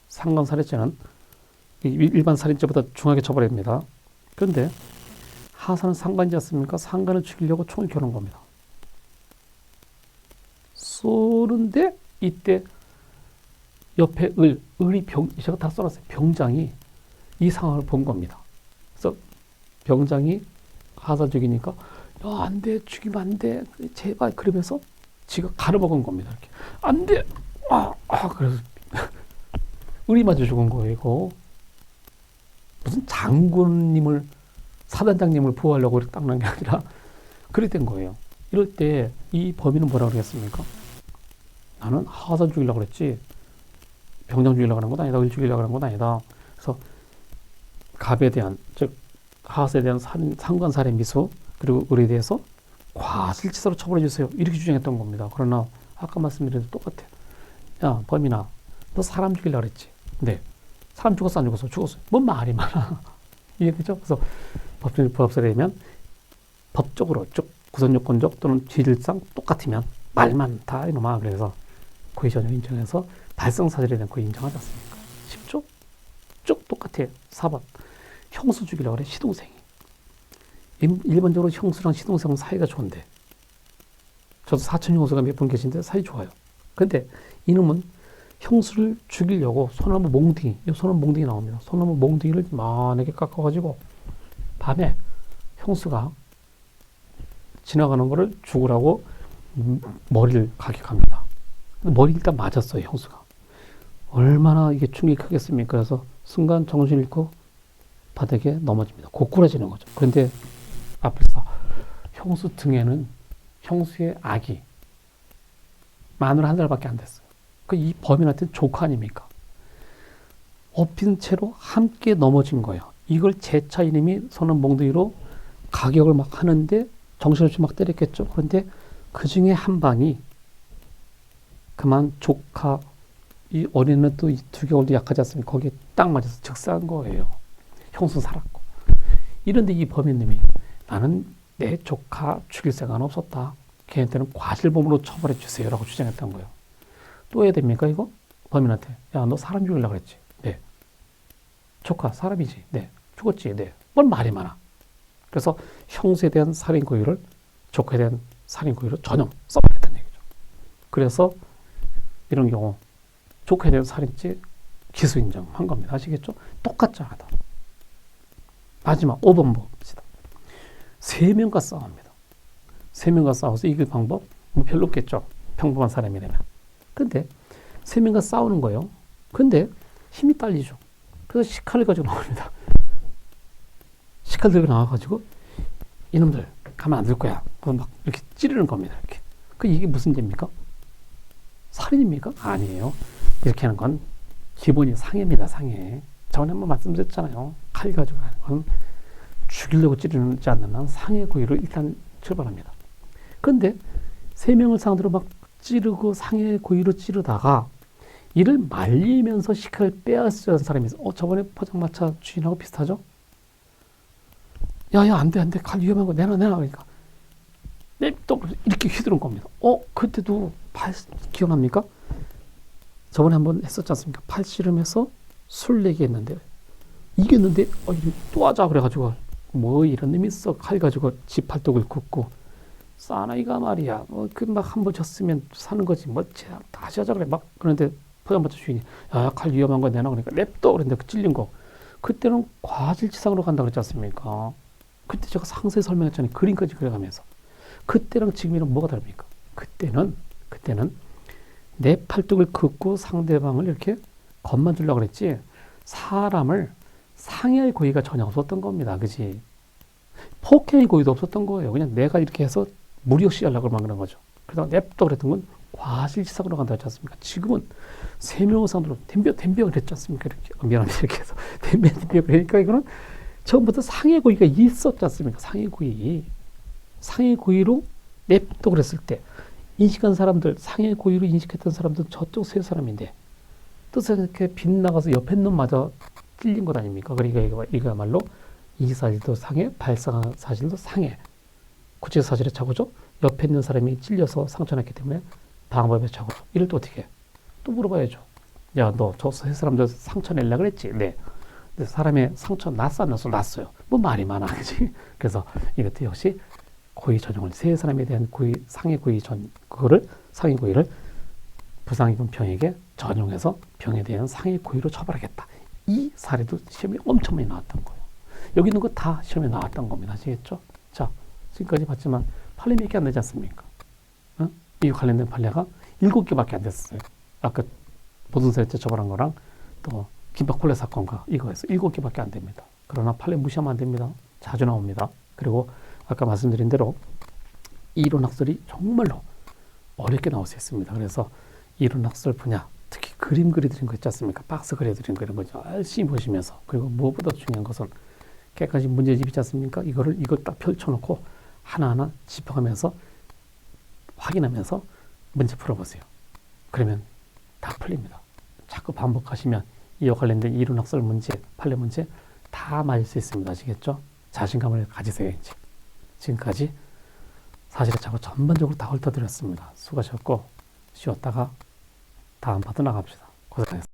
상관살해죄는 일반 살인죄보다 중하게 처벌합니다. 그런데 하사는 상관이지 않습니까? 상관을 죽이려고 총을 겨눈 겁니다. 쏘는데 이때 옆에 을이 제가 다 써놨어요. 병장이 이 상황을 본 겁니다. 그래서 병장이 하사 죽이니까 야, 안 돼, 죽이면 안 돼, 제발. 그러면서 지가 가려먹은 겁니다. 이렇게 안 돼, 그래서 을이 맞아 죽은 거예요. 이거 무슨 장군님을 사단장님을 보호하려고 딱 난 게 아니라 그래 된 거예요. 이럴 때 이 범인은 뭐라고 그랬습니까? 나는 하사 죽이려고 그랬지 병장 죽이려고 하는 건 아니다. 을 죽이려고 하는 건 아니다. 그래서 갑에 대한, 즉 하사에 대한 상관살인 미수 그리고 을에 대해서 과실치사로 처벌해 주세요. 이렇게 주장했던 겁니다. 그러나 아까 말씀드린 똑같아요. 야, 범인아, 너 사람 죽이려고 그랬지? 네. 사람 죽었어 안 죽었어? 죽었어. 뭔 말이 많아. 이해되죠? 그래서 법률부합설에 의하면 법적으로, 즉 구성요건적 또는 질상 똑같으면 말만 다 이놈아. 그래서 고의전용 인정해서 발생사실에 대한 고의 인정하지 않습니까? 쉽죠? 쭉 똑같아요. 4번. 형수 죽이려고 그래. 시동생이. 일반적으로 형수랑 시동생은 사이가 좋은데 저도 사촌 형수가 몇 분 계신데 사이 좋아요. 근데 이놈은 형수를 죽이려고 소나무 몽둥이, 소나무 몽둥이 나옵니다. 소나무 몽둥이를 만하게 깎아가지고 밤에 형수가 지나가는 거를 죽으라고 머리를 가격합니다. 머리 일단 맞았어요, 형수가. 얼마나 이게 충격이 크겠습니까? 그래서 순간 정신 잃고 바닥에 넘어집니다. 고꾸라지는 거죠. 그런데 앞에서 형수 등에는 형수의 아기 마누라 한 살밖에 안 됐어요. 이 범인한테는 조카 아닙니까? 엎인 채로 함께 넘어진 거예요. 이걸 제차 이놈이 손은 몽둥이로 가격을 막 하는데 정신없이 막 때렸겠죠. 그런데 그 중에 한 방이 그만 조카, 이 어린애는 또 두 개월도 약하지 않습니까? 거기에 딱 맞아서 즉사한 거예요. 형수 살았고. 이런데 이 범인님이 나는 내 조카 죽일 생각은 없었다. 걔한테는 과실범으로 처벌해 주세요. 라고 주장했던 거예요. 또 해야 됩니까, 이거? 범인한테. 야, 너 사람 죽이려고 그랬지? 네. 조카, 사람이지? 네. 죽었지? 네. 뭔 말이 많아. 그래서 형수에 대한 살인 고의를 조카에 대한 살인 고의로 전형 써버렸다는 얘기죠. 그래서 이런 경우 조카에 대한 살인죄 기소 인정한 겁니다. 아시겠죠? 똑같죠, 하다. 마지막 5번 봅시다. 3명과 싸웁니다. 3명과 싸워서 이길 방법 뭐 별로 없겠죠. 평범한 사람이라면. 근데 3명과 싸우는 거예요. 근데 힘이 딸리죠. 그래서 식칼을 가지고 나옵니다. 식칼 들고 나와가지고 이놈들 가만 안 둘 거야. 막 이렇게 찌르는 겁니다. 이렇게 그 이게 무슨 죄입니까? 살인입니까? 아니에요. 이렇게 하는 건 기본이 상해입니다. 상해. 전에 한번 말씀드렸잖아요. 칼 가지고 하는 건 죽이려고 찌르지 않는 한 상해 고의로 일단 출발합니다. 그런데 3명을 상대로 막 찌르고 상해 고의로 찌르다가 이를 말리면서 식칼을 빼앗으려는 사람이 있어. 저번에 포장마차 주인하고 비슷하죠? 야야 안 돼 안 돼 칼 위험한 거 내놔 그러니까 냅둬 이렇게 휘두른 겁니다. 그때도 기억납니까? 저번에 한번 했었지 않습니까? 팔씨름해서 술 내기 했는데 이겼는데 또 하자 그래가지고 뭐 이런 놈이 있어 칼 가지고 지 팔뚝을 긋고 사나이가 말이야 그 막 한 번 졌으면 사는 거지 뭐 다시 하자 그래 막 그런데 포장마차 주인이 야 칼 위험한 거 내놔 그러니까 냅둬 그랬는데 그 찔린 거 그때는 과실치상으로 간다 그랬지 않습니까? 그때 제가 상세히 설명했잖아요. 그림까지 그려가면서 그때랑 지금이랑 뭐가 다릅니까? 그때는 내 팔뚝을 긋고 상대방을 이렇게 겁만 주려고 그랬지 사람을 상해할 고의가 전혀 없었던 겁니다. 그지? 폭행의 고의도 없었던 거예요. 그냥 내가 이렇게 해서 무리 없이 하려고 만드는 거죠. 그래서 냅둬 그랬던 건 과실치상으로 간다 했지 않습니까? 지금은 3명을 상대로 덤벼 그랬지 않습니까? 이렇게 미안합니다. 이렇게 해서 덤벼 그러니까 이거는 처음부터 상해 고의가 있었지 않습니까? 상해 고의로 냅둬 그랬을 때 인식한 사람들, 상해 고의로 인식했던 사람들은 저쪽 3사람인데 뜻은 이렇게 빗나가서 옆에 놈마저 찔린 것 아닙니까? 그러니까 이거야말로 이기사실도 상해, 발사사실도 상해. 구체사실의 착오죠. 옆에 있는 사람이 찔려서 상처났기 때문에 방법의 착오죠. 이럴 때 어떻게 해? 또 물어봐야죠. 야, 너 저 3사람들 상처 내려고 그랬지? 네. 근데 사람의 상처 났어 안 났어? 났어요. 뭐 말이 많아, 그지? 그래서 이것도 역시 고의 전형을 3사람에 대한 고의, 상해 고의 그거를 상해 고의를 부상입은 병에게 전용해서 병에 대한 상해 고의로 처벌하겠다. 이 사례도 시험에 엄청 많이 나왔던 거예요. 여기 있는 거 다 시험에 나왔던 겁니다. 아시겠죠? 자, 지금까지 봤지만 판례 몇 개 안 되지 않습니까? 이 관련된 판례가 7개밖에 안 됐어요. 아까 보증세 때 처벌한 거랑 또 김밥콜레 사건과 이거에서 7개밖에 안 됩니다. 그러나 판례 무시하면 안 됩니다. 자주 나옵니다. 그리고 아까 말씀드린 대로 이론학설이 정말로 어렵게 나올 수 있습니다. 그래서 이론학설 분야, 특히 그림 그려드린 거 있지 않습니까? 박스 그려드린 거 이런 거 열심히 보시면서 그리고 무엇보다 중요한 것은 깨끗이 문제집 있지 않습니까? 이걸 딱 펼쳐놓고 하나하나 짚어가면서 확인하면서 문제 풀어보세요. 그러면 다 풀립니다. 자꾸 반복하시면 이와 관련된 이론학설 문제, 판례 문제 다 맞을 수 있습니다. 아시겠죠? 자신감을 가지세요. 이제. 지금까지 사실의 착오 전반적으로 다 훑어드렸습니다. 수고하셨고 쉬었다가 다음 파트 나갑시다. 고생하셨습니다.